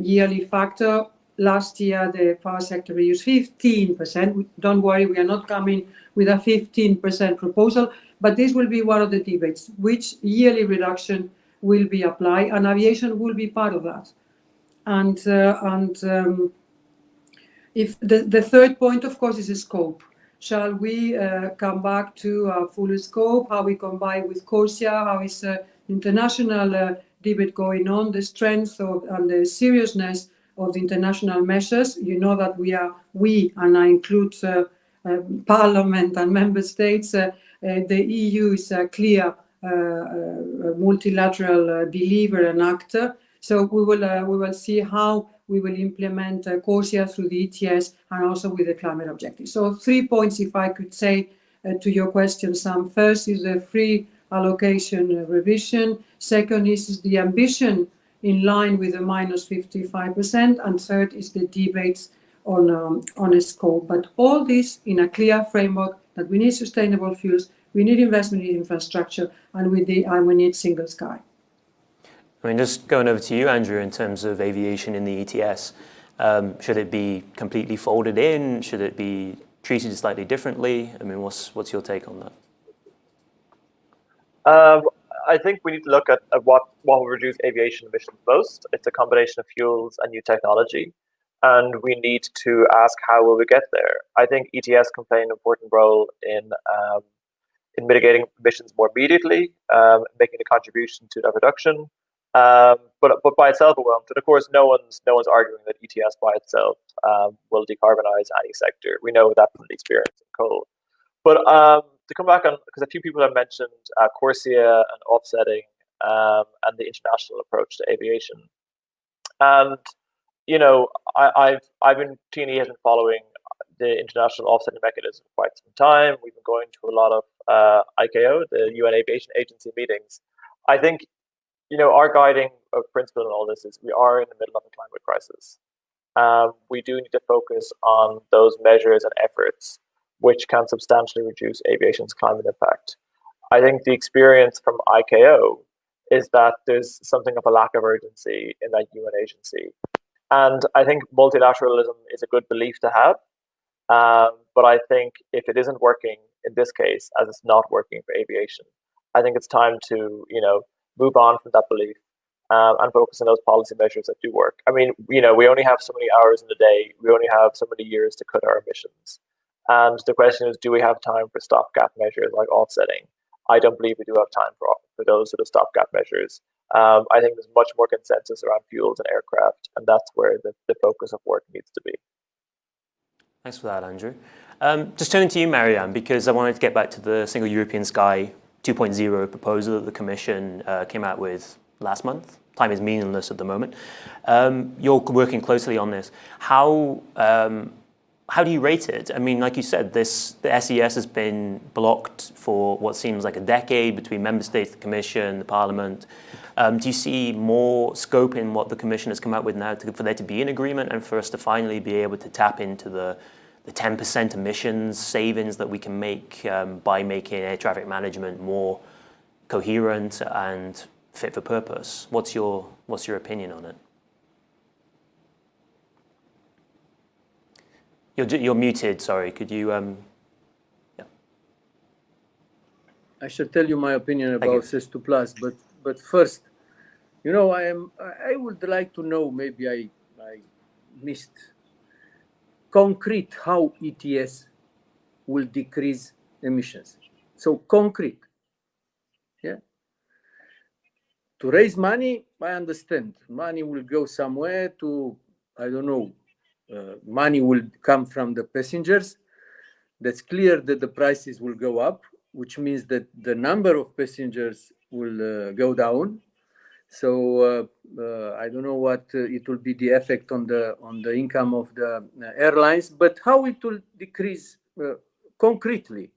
yearly factor. Last year, the power sector reduced 15%. Don't worry, we are not coming with a 15% proposal, but this will be one of the debates, which yearly reduction will be applied, and aviation will be part of that. If the third point, of course, is the scope. Shall we come back to a full scope? How we combine with CORSIA? How is international debate going on? The strength and the seriousness of the international measures. You know that we and I include Parliament and Member States. The EU is a clear multilateral believer and actor. So we will see how we will implement CORSIA through the ETS and also with the climate objectives. So 3 points, if I could say to your question, Sam. First is the free allocation revision. Second is the ambition in line with the minus 55%. And third is the debates on a scope. But all this in a clear framework that we need sustainable fuels, we need investment in infrastructure, and we need single sky. I mean, just going over to you, Andrew, in terms of aviation in the ETS, should it be completely folded in? Should it be treated slightly differently? I mean, what's your take on that? I think we need to look at what will reduce aviation emissions most. It's a combination of fuels and new technology, and we need to ask how will we get there. I think ETS can play an important role in mitigating emissions more immediately, making a contribution to that reduction. But by itself it won't. And of course, no one's arguing that ETS by itself will decarbonize any sector. We know that from the experience in coal. But to come back on, because a few people have mentioned CORSIA and offsetting and the international approach to aviation. And you know, T&E has been following the international offsetting mechanism for quite some time. We've been going to a lot of ICAO, the UN Aviation Agency meetings. I think, you know, our guiding principle in all this is we are in the middle of a climate crisis. We do need to focus on those measures and efforts which can substantially reduce aviation's climate impact. I think the experience from ICAO is that there's something of a lack of urgency in that UN agency. And I think multilateralism is a good belief to have. But I think if it isn't working in this case, as it's not working for aviation, I think it's time to, you know, move on from that belief and focus on those policy measures that do work. I mean, you know, we only have so many hours in the day. We only have so many years to cut our emissions. And the question is, do we have time for stopgap measures like offsetting? I don't believe we do have time for those sort of stopgap measures. I think there's much more consensus around fuels and aircraft, and that's where the focus of work needs to be. Thanks for that, Andrew. Just turning to you, Marieanne, because I wanted to get back to the Single European Sky 2.0 proposal that the Commission came out with last month. Time is meaningless at the moment. You're working closely on this. How do you rate it? I mean, like you said, the SES has been blocked for what seems like a decade between member states, the Commission, the Parliament. Do you see more scope in what the Commission has come out with now for there to be an agreement and for us to finally be able to tap into the 10% emissions savings that we can make by making air traffic management more coherent and fit for purpose? What's your opinion on it? You're muted. Sorry. Could you? Yeah. I should tell you my opinion about SES2+, but first, you know, I would like to know, maybe I missed concrete how ETS will decrease emissions. So concrete, yeah. To raise money, I understand. Money will go somewhere to, I don't know, money will come from the passengers. That's clear that the prices will go up, which means that the number of passengers will go down. So I don't know what it will be the effect on the income of the airlines, but how it will decrease concretely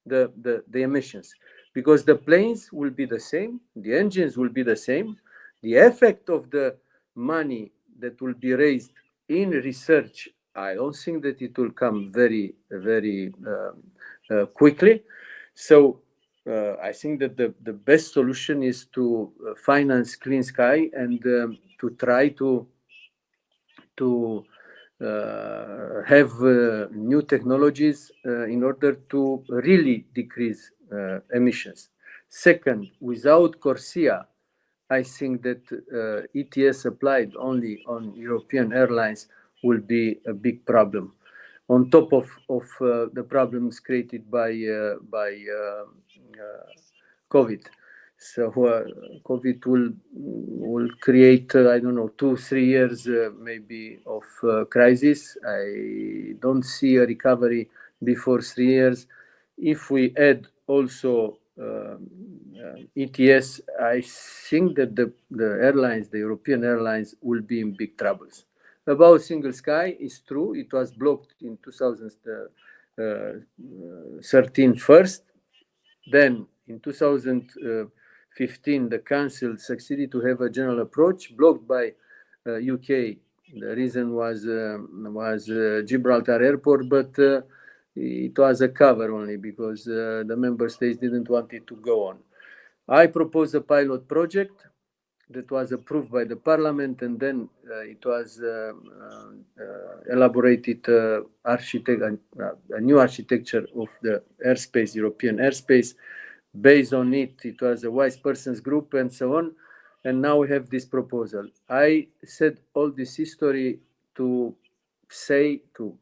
the emissions, because the planes will be the same, the engines will be the same. The effect of the money that will be raised in research, I don't think that it will come very quickly. So I think that the best solution is to finance Clean Sky and to try to have new technologies in order to really decrease emissions. Second, without CORSIA, I think that ETS applied only on European airlines will be a big problem, on top of the problems created by COVID. So COVID will create, I don't know, 2-3 years maybe of crisis. I don't see a recovery before 3 years. If we add also ETS, I think that the airlines, the European airlines, will be in big troubles. About Single Sky, it's true, it was blocked in 2013 first. Then in 2015, the Council succeeded to have a general approach blocked by UK. The reason was Gibraltar Airport, but it was a cover only because the member states didn't want it to go on. I proposed a pilot project that was approved by the Parliament, and then it was elaborated a new architecture of the airspace, European airspace. Based on it, it was a wise persons group and so on. And now we have this proposal. I said all this history to say, to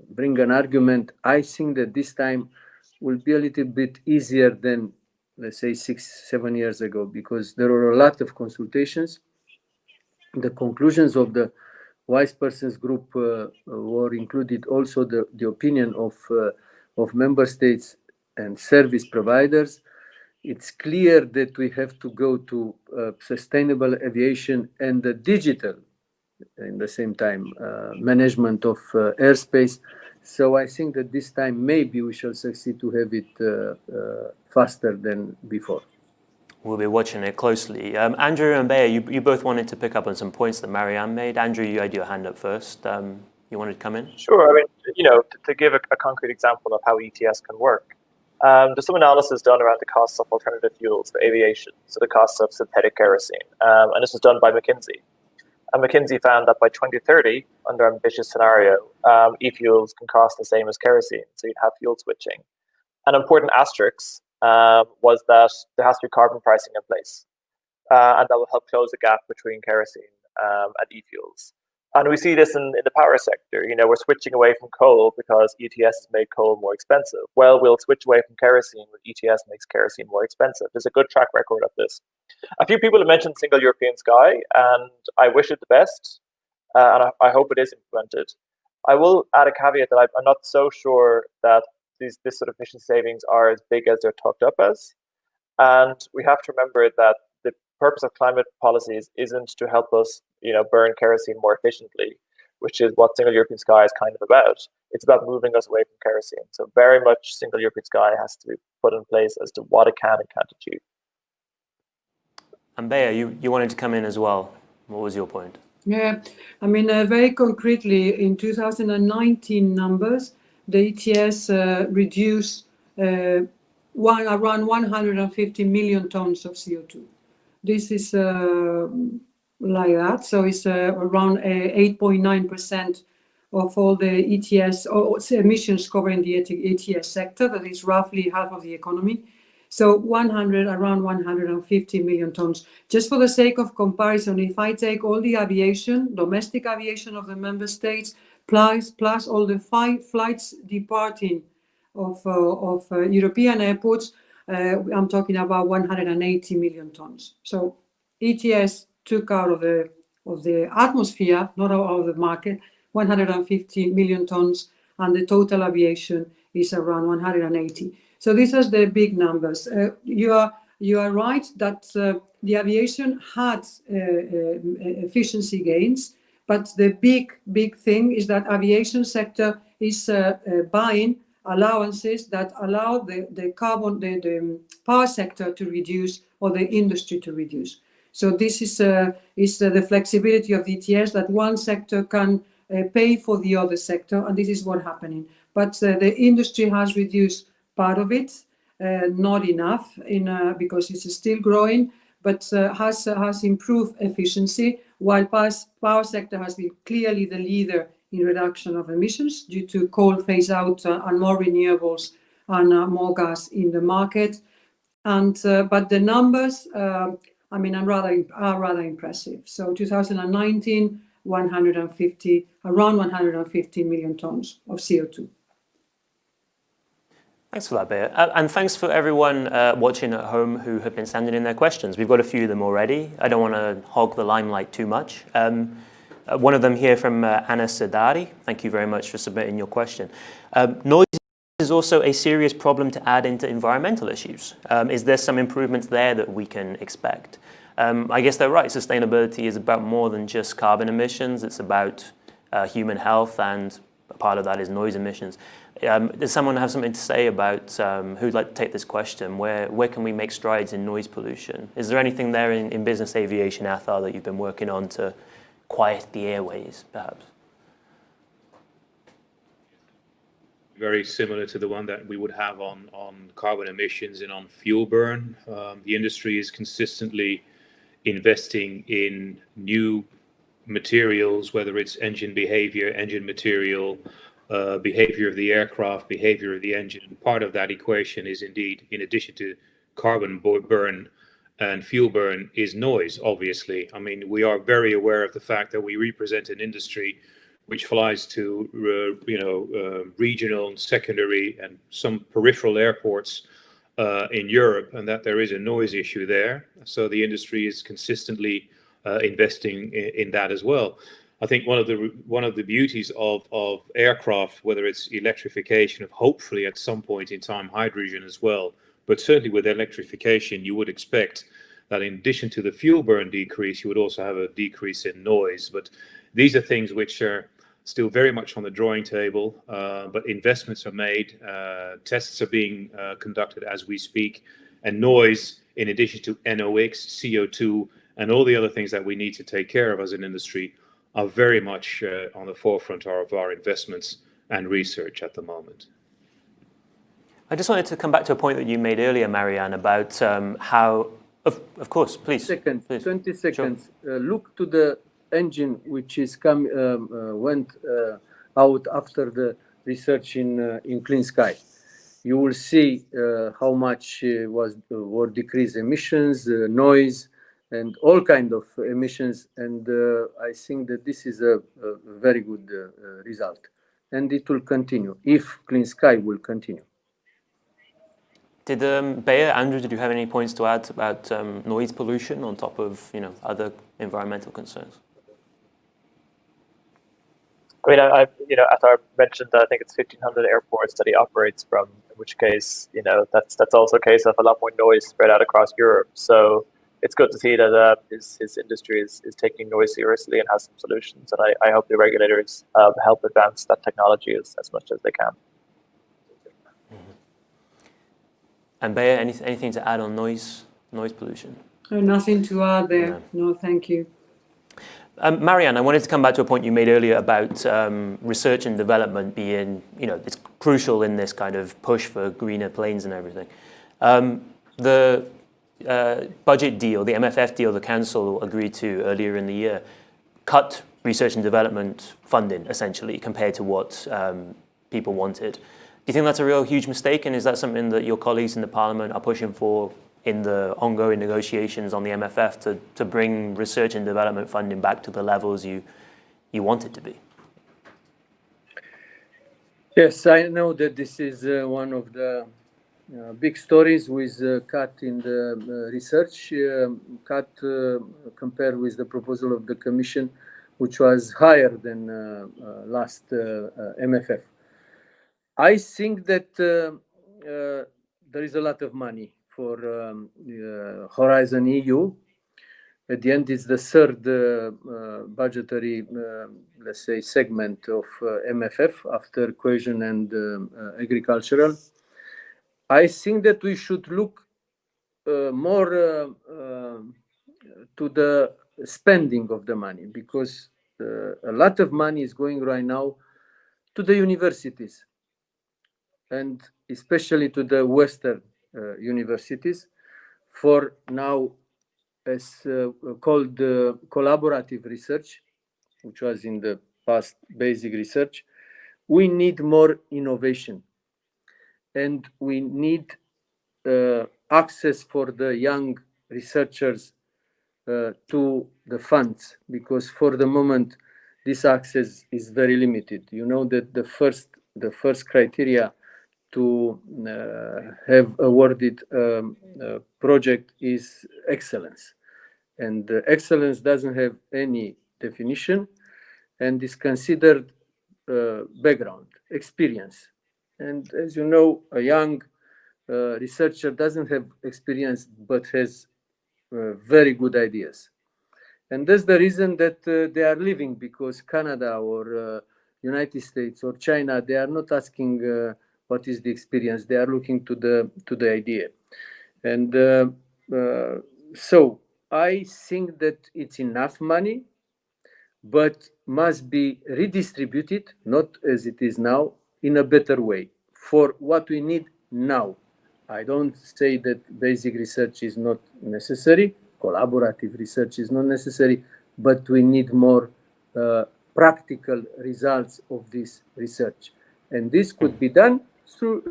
bring an argument. I think that this time will be a little bit easier than, let's say, 6-7 years ago, because there were a lot of consultations. The conclusions of the wise persons group were included also the opinion of member states and service providers. It's clear that we have to go to sustainable aviation and the digital, in the same time, management of airspace. So I think that this time maybe we shall succeed to have it faster than before. We'll be watching it closely. Andrew and Bea, you both wanted to pick up on some points that Marieanne made. Andrew, you had your hand up first. You wanted to come in? Sure. I mean, to give a concrete example of how ETS can work, there's some analysis done around the costs of alternative fuels for aviation, so the costs of synthetic kerosene, and this was done by McKinsey. And McKinsey found that by 2030, under an ambitious scenario, e-fuels can cost the same as kerosene, so you'd have fuel switching. An important asterisk was that there has to be carbon pricing in place, and that will help close the gap between kerosene and e-fuels. And we see this in the power sector. We're switching away from coal because ETS has made coal more expensive. Well, we'll switch away from kerosene when ETS makes kerosene more expensive. There's a good track record of this. A few people have mentioned Single European Sky, and I wish it the best, and I hope it is implemented. I will add a caveat that I'm not so sure that this sort of emission savings are as big as they're talked up as. And we have to remember that the purpose of climate policies isn't to help us, burn kerosene more efficiently, which is what Single European Sky is kind of about. It's about moving us away from kerosene. So very much Single European Sky has to be put in place as to what it can and can't achieve. And Bea, you wanted to come in as well. What was your point? Yeah, I mean, very concretely, in 2019 numbers, the ETS reduced around 150 million tons of CO2. This is like that, so it's around 8.9% of all the ETS or emissions covering the ETS sector. That is roughly half of the economy. So around 150 million tons. Just for the sake of comparison, if I take all the aviation, domestic aviation of the member states, plus all the flights departing of European airports, I'm talking about 180 million tons. So ETS took out of the the atmosphere, not of the market, 150 million tons, and the total aviation is around 180. So these are the big numbers. You are right that the aviation had efficiency gains, but the big thing is that aviation sector is buying allowances that allow the power sector to reduce, or the industry to reduce. So this is the flexibility of the ETS, that one sector can pay for the other sector, and this is what's happening. But the industry has reduced part of it, not enough, because it's still growing, but has improved efficiency, while power sector has been clearly the leader in reduction of emissions due to coal phase out and more renewables and more gas in the market. And but the numbers, are rather impressive. So 2019, around 150 million tons of CO2. Thanks for that, Bea. And thanks for everyone watching at home who have been sending in their questions. We've got a few of them already. I don't want to hog the limelight too much. One of them here from Anna Sadari. Thank you very much for submitting your question. Noise is also a serious problem to add into environmental issues. Is there some improvements there that we can expect? I guess they're right. Sustainability is about more than just carbon emissions. It's about human health, and a part of that is noise emissions. Does someone have something to say about who'd like to take this question? Where can we make strides in noise pollution? Is there anything there in business aviation, Athar, that you've been working on to quiet the airways, perhaps? Very similar to the one that we would have on carbon emissions and on fuel burn. The industry is consistently investing in new materials, whether it's engine behavior, engine material, behavior of the aircraft, behavior of the engine. Part of that equation is indeed, in addition to carbon burn and fuel burn, is noise, obviously. I mean, we are very aware of the fact that we represent an industry which flies to regional and secondary and some peripheral airports in Europe, and that there is a noise issue there. So the industry is consistently investing in that as well. I think one of the beauties of aircraft, whether it's electrification, of hopefully at some point in time hydrogen as well, but certainly with electrification, you would expect that in addition to the fuel burn decrease, you would also have a decrease in noise. But these are things which are still very much on the drawing table, but investments are made, tests are being conducted as we speak, and noise, in addition to NOx, CO2, and all the other things that we need to take care of as an industry, are very much on the forefront of our investments and research at the moment. I just wanted to come back to a point that you made earlier, Marieanne, about how, of course, please. 20 seconds. Sure. Look to the engine which is went out after the research in Clean Sky. You will see how much were decreased emissions, noise, and all kind of emissions. And I think that this is a very good result, and it will continue if Clean Sky will continue. Did Bea, Andrew, did you have any points to add about noise pollution on top of other environmental concerns? I mean, Athar mentioned that I think it's 1,500 airports that he operates from, in which case, that's also a case of a lot more noise spread out across Europe. So it's good to see that his industry is taking noise seriously and has some solutions. And I hope the regulators help advance that technology as much as they can. And Bea, anything to add on noise pollution? Nothing to add there. No, thank you. Marieanne, I wanted to come back to a point you made earlier about research and development being, it's crucial in this kind of push for greener planes and everything. The budget deal, the MFF deal the Council agreed to earlier in the year, cut research and development funding, essentially, compared to what people wanted. Do you think that's a real huge mistake, and is that something that your colleagues in the Parliament are pushing for in the ongoing negotiations on the MFF to bring research and development funding back to the levels you want it to be? Yes, I know that this is one of the big stories with cut in the research, cut compared with the proposal of the Commission, which was higher than last MFF. I think that there is a lot of money for Horizon EU. At the end, it's the third budgetary, let's say, segment of MFF after cohesion and agricultural. I think that we should look more to the spending of the money, because a lot of money is going right now to the universities, and especially to the Western universities, for now as called collaborative research, which was in the past basic research. We need more innovation, and we need access for the young researchers to the funds, because for the moment this access is very limited. You know that the first criteria to have awarded a project is excellence, and excellence doesn't have any definition and is considered background experience. And as you know, a young researcher doesn't have experience but has very good ideas, and that's the reason that they are leaving, because Canada or United States or China, they are not asking what is the experience, they are looking to the idea. And so I think that it's enough money, but must be redistributed, not as it is now, in a better way for what we need now. I don't say that basic research is not necessary, collaborative research is not necessary, but we need more practical results of this research. And this could be done through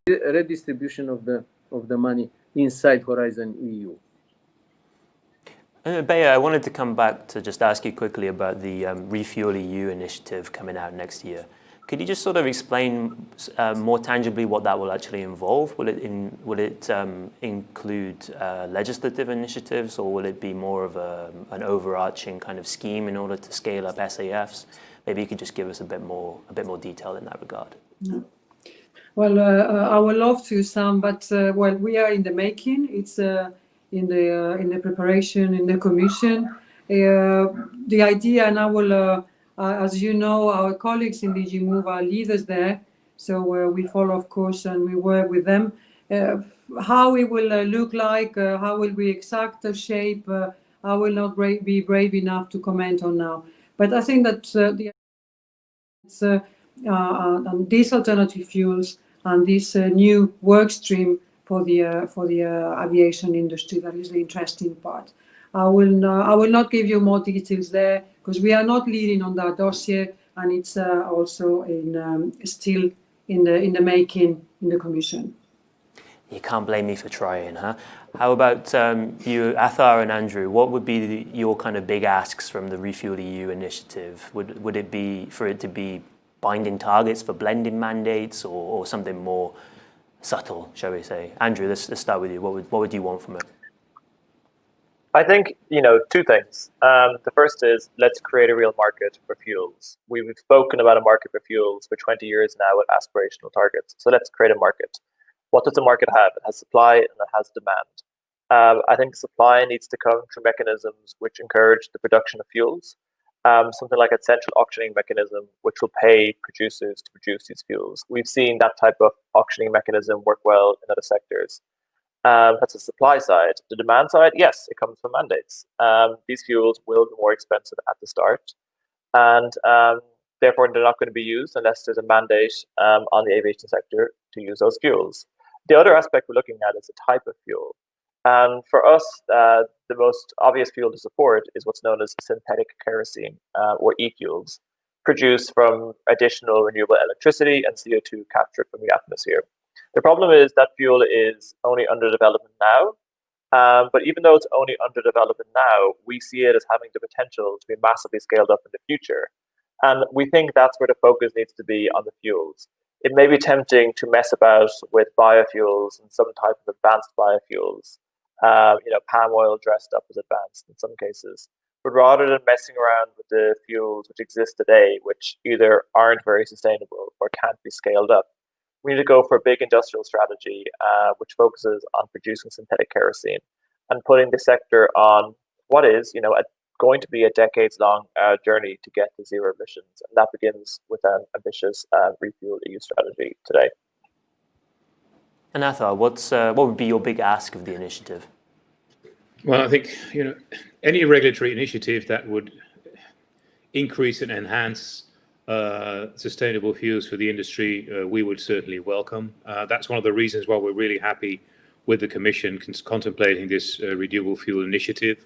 redistribution of the money inside Horizon EU. Bea, I wanted to come back to just ask you quickly about the ReFuelEU initiative coming out next year. Could you just sort of explain more tangibly what that will actually involve? Will it include legislative initiatives, or will it be more of an overarching kind of scheme in order to scale up SAFs? Maybe you could just give us a bit more detail in that regard. No. Well, I would love to, Sam, but well, we are in the making. It's in the preparation in the Commission. The idea, and I will. As you know, our colleagues in DG Move are leaders there, so we follow, of course, and we work with them. How it will look like, how will be exact shape, I will not be brave enough to comment on now. But I think that these alternative fuels and this new work stream for the aviation industry, that is the interesting part. I will not give you more details there, because we are not leading on that dossier, and it's also still in the making in the Commission. You can't blame me for trying, huh? How about you, Athar and Andrew? What would be your kind of big asks from the ReFuelEU initiative? Would it be for it to be binding targets for blending mandates, or something more subtle, shall we say? Andrew, let's start with you. What would you want from it? I think, two things. The first is, let's create a real market for fuels. We've spoken about a market for fuels for 20 years now with aspirational targets. So let's create a market. What does the market have? It has supply and it has demand. I think supply needs to come through mechanisms which encourage the production of fuels. Something like a central auctioning mechanism, which will pay producers to produce these fuels. We've seen that type of auctioning mechanism work well in other sectors. That's the supply side. The demand side, yes, it comes from mandates. These fuels will be more expensive at the start, and therefore they're not going to be used unless there's a mandate on the aviation sector to use those fuels. The other aspect we're looking at is the type of fuel. And for us, the most obvious fuel to support is what's known as synthetic kerosene, or e-fuels, produced from additional renewable electricity and CO2 captured from the atmosphere. The problem is that fuel is only under development now, but even though it's only under development now, we see it as having the potential to be massively scaled up in the future. And we think that's where the focus needs to be on the fuels. It may be tempting to mess about with biofuels and some type of advanced biofuels, palm oil dressed up as advanced in some cases. But rather than messing around with the fuels which exist today, which either aren't very sustainable or can't be scaled up, we need to go for a big industrial strategy which focuses on producing synthetic kerosene and putting the sector on what is, going to be a decades-long journey to get to zero emissions, and that begins with an ambitious ReFuelEU strategy today. And Athar, what would be your big ask of the initiative? Well, I think any regulatory initiative that would increase and enhance sustainable fuels for the industry, we would certainly welcome. That's one of the reasons why we're really happy with the Commission contemplating this renewable fuel initiative.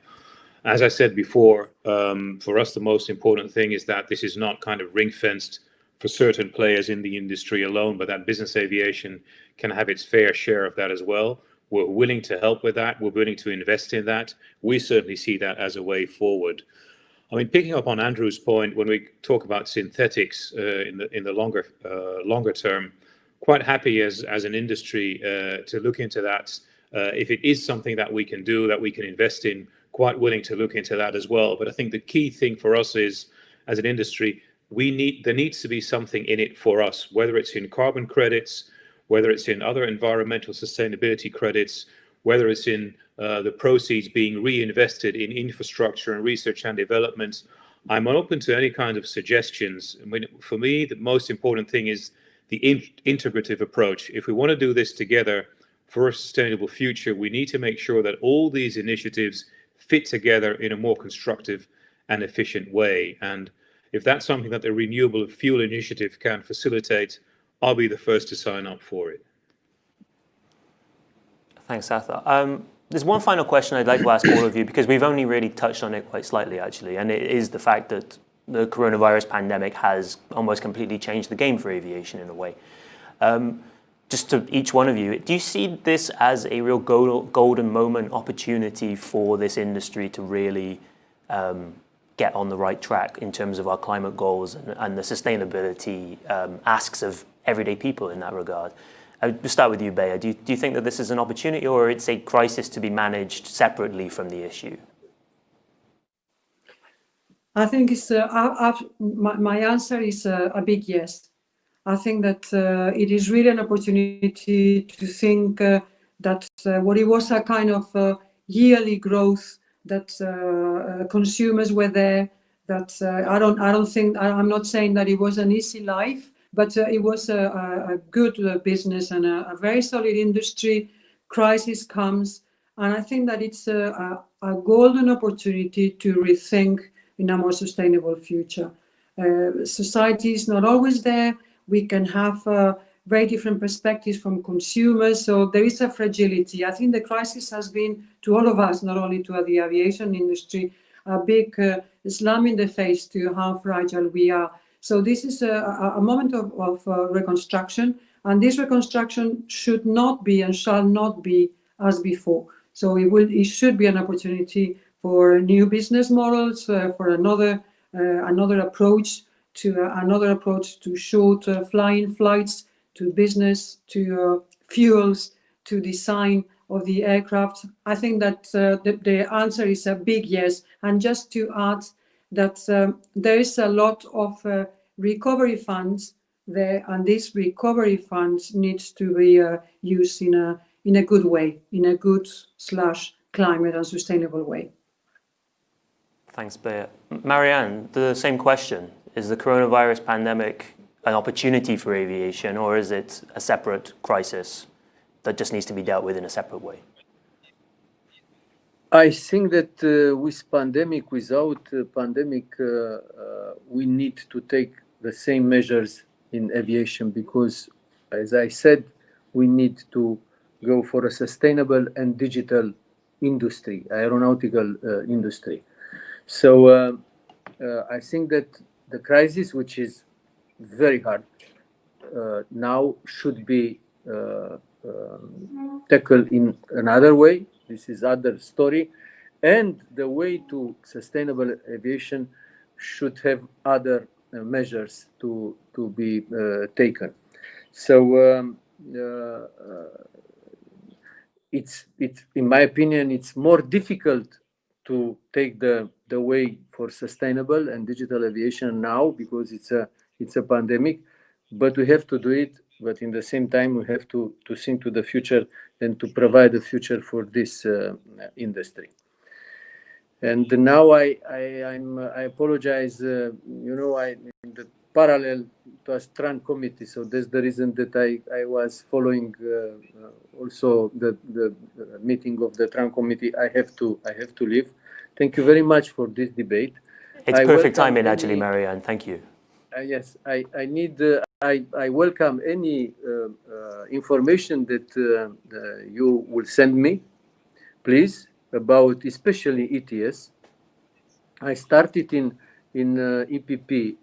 As I said before, for us, the most important thing is that this is not kind of ring-fenced for certain players in the industry alone, but that business aviation can have its fair share of that as well. We're willing to help with that. We're willing to invest in that. We certainly see that as a way forward. I mean, picking up on Andrew's point, when we talk about synthetics in the longer term, quite happy as an industry to look into that. If it is something that we can do, that we can invest in, quite willing to look into that as well. But I think the key thing for us is, as an industry, there needs to be something in it for us, whether it's in carbon credits, whether it's in other environmental sustainability credits, whether it's in the proceeds being reinvested in infrastructure and research and development. I'm open to any kind of suggestions. I mean, for me, the most important thing is the integrative approach. If we want to do this together for a sustainable future, we need to make sure that all these initiatives fit together in a more constructive and efficient way. And if that's something that the Renewable Fuel Initiative can facilitate, I'll be the first to sign up for it. Thanks, Athar. There's one final question I'd like to ask all of you, because we've only really touched on it quite slightly, actually, and it is the fact that the coronavirus pandemic has almost completely changed the game for aviation in a way. Just to each one of you, do you see this as a real golden moment opportunity for this industry to really get on the right track in terms of our climate goals and the sustainability asks of everyday people in that regard? I'll start with you, Bea. Do you think that this is an opportunity, or it's a crisis to be managed separately from the issue? I think it's my answer is a big yes. I think that it is really an opportunity to think that what it was a kind of yearly growth, that consumers were there, that I'm not saying that it was an easy life, but it was a good business and a very solid industry. Crisis comes, and I think that it's a golden opportunity to rethink in a more sustainable future. Society is not always there. We can have very different perspectives from consumers, so there is a fragility. I think the crisis has been, to all of us, not only to the aviation industry, a big slam in the face to how fragile we are. So this is a moment of reconstruction, and this reconstruction should not be and shall not be as before. So it should be an opportunity for new business models, for another approach to short flying flights, to business, to fuels, to design of the aircraft. I think that the answer is a big yes. And just to add that there is a lot of recovery funds there, and these recovery funds needs to be used in a good way, in a good / climate and sustainable way. Thanks, Bea. Marieanne, the same question. Is the coronavirus pandemic an opportunity for aviation, or is it a separate crisis that just needs to be dealt with in a separate way? I think that with pandemic, without pandemic, we need to take the same measures in aviation, because, as I said, we need to go for a sustainable and digital industry, aeronautical industry. So I think that the crisis, which is very hard now, should be tackled in another way. This is other story, and the way to sustainable aviation should have other measures to be taken. So it's in my opinion, it's more difficult to take the way for sustainable and digital aviation now because it's a pandemic, but we have to do it. But in the same time, we have to think to the future and to provide a future for this industry. And now I apologize. In the parallel to a strong committee, so that's the reason that I was following also the meeting of the Tran committee. I have to leave. Thank you very much for this debate. It's perfect timing, actually, Marieanne. Thank you. Yes, I welcome any information that you will send me, please, about especially ETS. I started in EPP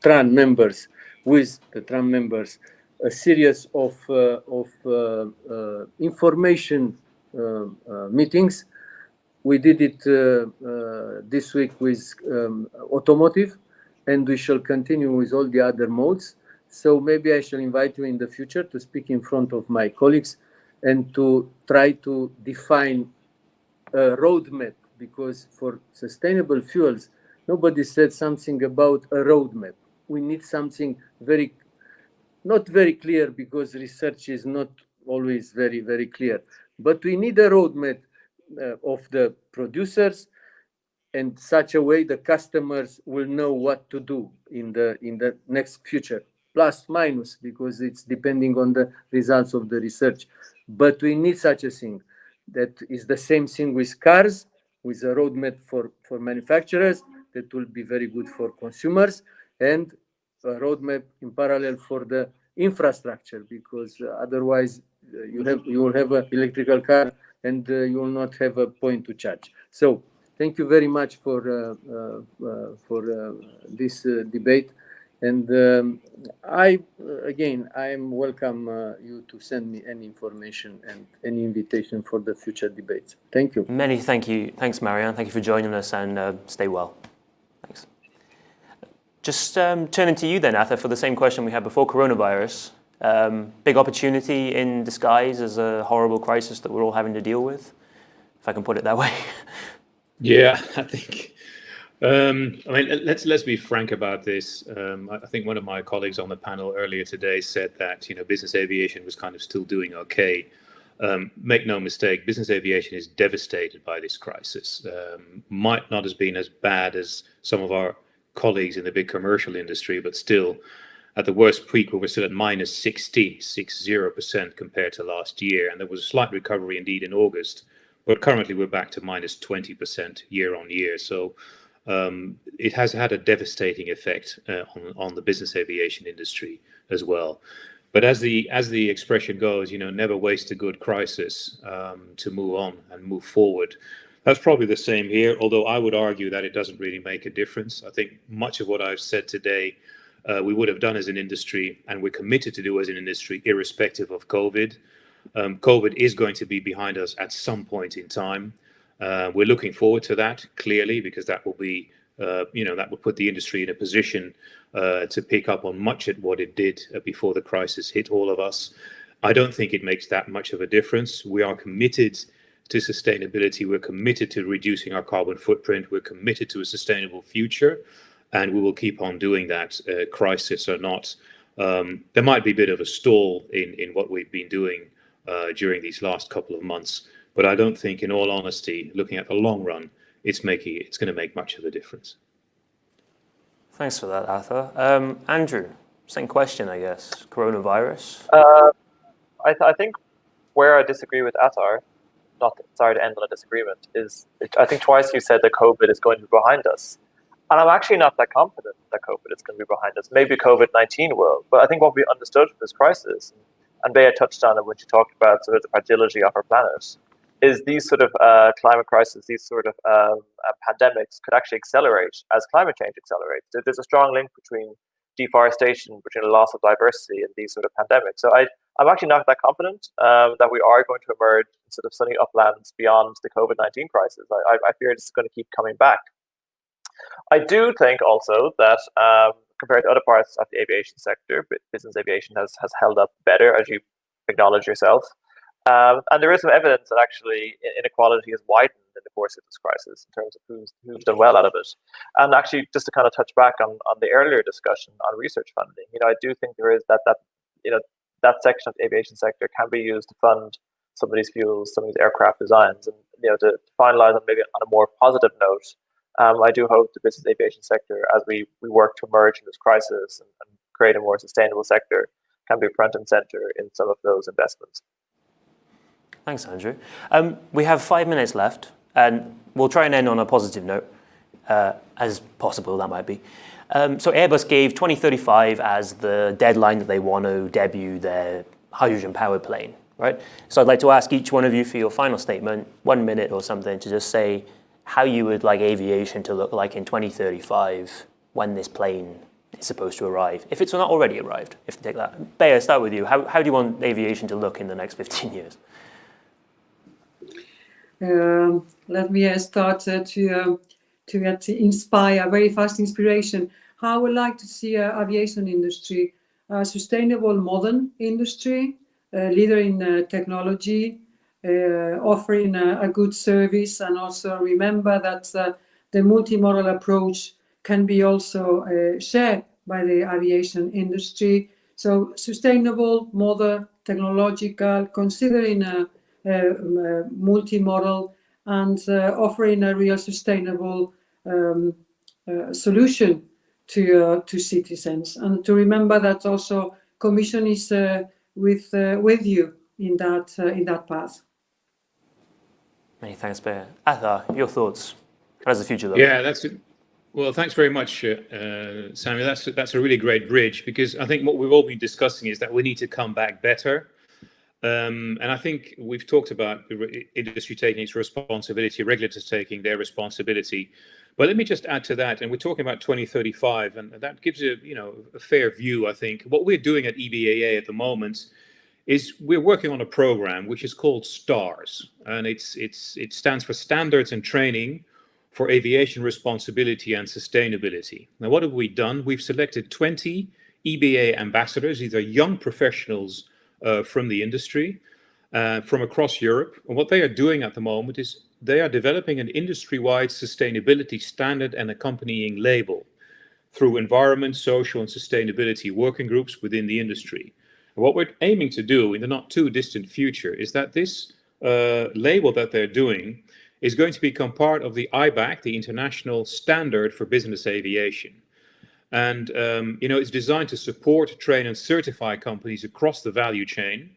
Tran members with the Tran members a series of information meetings. We did it this week with automotive, and we shall continue with all the other modes. So maybe I shall invite you in the future to speak in front of my colleagues and to try to define a roadmap, because for sustainable fuels, nobody said something about a roadmap. We need something not very clear, because research is not always very, very clear. But we need a roadmap of the producers, and such a way the customers will know what to do in the next future, plus minus, because it's depending on the results of the research. But we need such a thing. That is the same thing with cars, with a roadmap for manufacturers that will be very good for consumers, and a roadmap in parallel for the infrastructure, because otherwise you will have an electrical car and you will not have a point to charge. So thank you very much for this debate. And I am welcome you to send me any information and any invitation for the future debates. Thank you. Thanks, Marieanne. Thank you for joining us, and stay well. Thanks. Just turning to you then, Athar, for the same question we had before coronavirus. Big opportunity in disguise as a horrible crisis that we're all having to deal with, if I can put it that way. Yeah, I think. Let's be frank about this. I think one of my colleagues on the panel earlier today said that business aviation was kind of still doing okay. Make no mistake, business aviation is devastated by this crisis. Might not have been as bad as some of our colleagues in the big commercial industry, but still, at the worst peak, we were still at minus 60% compared to last year, and there was a slight recovery indeed in August. But currently, we're back to minus 20% year on year. So it has had a devastating effect on the business aviation industry as well. But as the expression goes, never waste a good crisis to move on and move forward. That's probably the same here, although I would argue that it doesn't really make a difference. I think much of what I've said today, we would have done as an industry, and we're committed to do as an industry, irrespective of COVID. COVID is going to be behind us at some point in time. We're looking forward to that, clearly, because that will be, that will put the industry in a position to pick up on much of what it did before the crisis hit all of us. I don't think it makes that much of a difference. We are committed to sustainability. We're committed to reducing our carbon footprint. We're committed to a sustainable future, and we will keep on doing that, crisis or not. There might be a bit of a stall in what we've been doing during these last couple of months, but I don't think, in all honesty, looking at the long run, it's going to make much of a difference. Thanks for that, Athar. Andrew, same question, I guess. Coronavirus. I think where I disagree with Athar, sorry to end on a disagreement, is I think twice you said that COVID is going to be behind us. And I'm actually not that confident that COVID is going to be behind us. Maybe COVID-19 will. But I think what we understood from this crisis, and Bea touched on it when she talked about sort of the fragility of our planet, is these sort of climate crises, these sort of pandemics could actually accelerate as climate change accelerates. There's a strong link between deforestation, between the loss of diversity and these sort of pandemics. So I'm actually not that confident that we are going to emerge in sort of sunny uplands beyond the COVID-19 crisis. I fear it's going to keep coming back. I do think also that compared to other parts of the aviation sector, business aviation has held up better, as you acknowledge yourself. And there is some evidence that actually inequality has widened in the course of this crisis in terms of who's done well out of it. And actually, just to kind of touch back on the earlier discussion on research funding, I do think there is that that section of the aviation sector can be used to fund some of these fuels, some of these aircraft designs, and to finalize on maybe on a more positive note. I do hope the business aviation sector, as we work to emerge from this crisis and create a more sustainable sector, can be front and center in some of those investments. Thanks, Andrew. We have 5 minutes left, and we'll try and end on a positive note, as possible that might be. So Airbus gave 2035 as the deadline that they want to debut their hydrogen-powered plane, right? So I'd like to ask each one of you for your final statement, 1 minute or something, to just say how you would like aviation to look like in 2035 when this plane is supposed to arrive, if it's not already arrived, if you take that. Bea, start with you. How do you want aviation to look in the next 15 years? Let me start to get inspire, very fast inspiration. How I would like to see aviation industry, a sustainable modern industry, leader in technology, offering a good service, and also remember that the multimodal approach can be also shared by the aviation industry. So sustainable, modern, technological, considering multimodal, and offering a real sustainable solution to citizens. And to remember that also Commission is with you in that path. Many thanks, Bea. Athar, your thoughts? How does the future look? Yeah, that's it. Well, thanks very much, Samuel. That's a really great bridge, because I think what we've all been discussing is that we need to come back better. And I think we've talked about the industry taking its responsibility, regulators taking their responsibility. But let me just add to that, and we're talking about 2035, and that gives a fair view. I think what we're doing at EBAA at the moment is we're working on a program which is called STARS, and it stands for Standards and Training for Aviation Responsibility and Sustainability. Now, what have we done? We've selected 20 EBA ambassadors. These are young professionals from the industry, from across Europe. And what they are doing at the moment is they are developing an industry-wide sustainability standard and accompanying label through environment, social, and sustainability working groups within the industry. And what we're aiming to do in the not too distant future is that this label that they're doing is going to become part of the IBAC, the International Standard for Business Aviation. And it's designed to support, train, and certify companies across the value chain,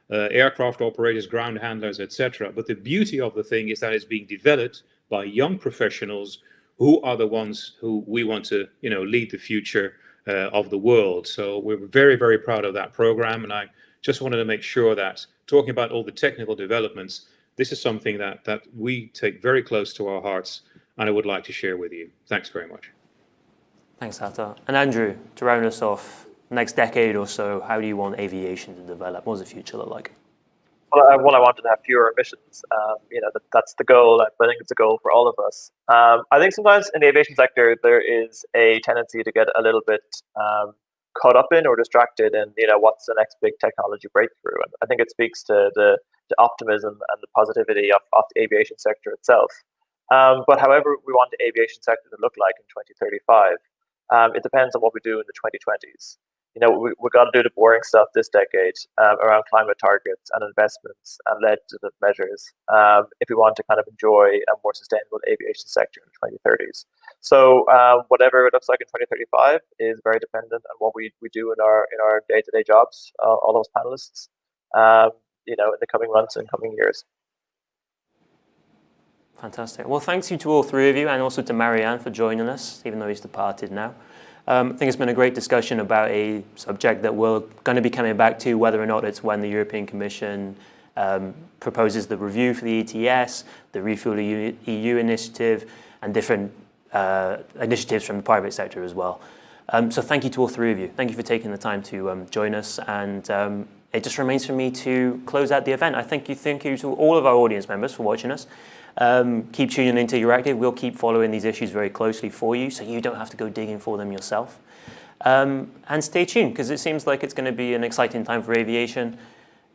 aircraft operators, ground handlers, etc. But the beauty of the thing is that it's being developed by young professionals who are the ones who we want to, lead the future of the world. So we're very, very proud of that program. And I just wanted to make sure that talking about all the technical developments, this is something that we take very close to our hearts, and I would like to share with you. Thanks very much. Thanks, Athar. And Andrew, to round us off, next decade or so, how do you want aviation to develop? What does the future look like? Well, I wanted to have fewer emissions. That's the goal. I think it's a goal for all of us. I think sometimes in the aviation sector, there is a tendency to get a little bit caught up in or distracted in, what's the next big technology breakthrough. And I think it speaks to the optimism and the positivity of the aviation sector itself. But however we want the aviation sector to look like in 2035, it depends on what we do in the 2020s. We've got to do the boring stuff this decade around climate targets and investments and legislative measures if we want to kind of enjoy a more sustainable aviation sector in the 2030s. So whatever it looks like in 2035 is very dependent on what we do in our day-to-day jobs, all those panelists, in the coming months and coming years. Fantastic. Well, thanks you to all three of you, and also to Marieanne for joining us, even though he's departed now. I think it's been a great discussion about a subject that we're going to be coming back to, whether or not it's when the European Commission proposes the review for the ETS, the ReFuelEU initiative, and different initiatives from the private sector as well. So thank you to all three of you. Thank you for taking the time to join us, and it just remains for me to close out the event. I thank you to all of our audience members for watching us. Keep tuning into Euractiv. We'll keep following these issues very closely for you so you don't have to go digging for them yourself. And stay tuned, because it seems like it's going to be an exciting time for aviation.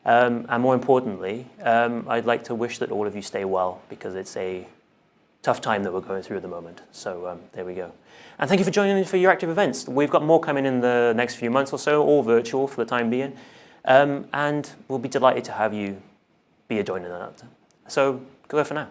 And more importantly, I'd like to wish that all of you stay well, because it's a tough time that we're going through at the moment. So there we go. And thank you for joining us for Euractiv events. We've got more coming in the next few months or so, all virtual for the time being. And we'll be delighted to have you be a joiner in that. So goodbye for now.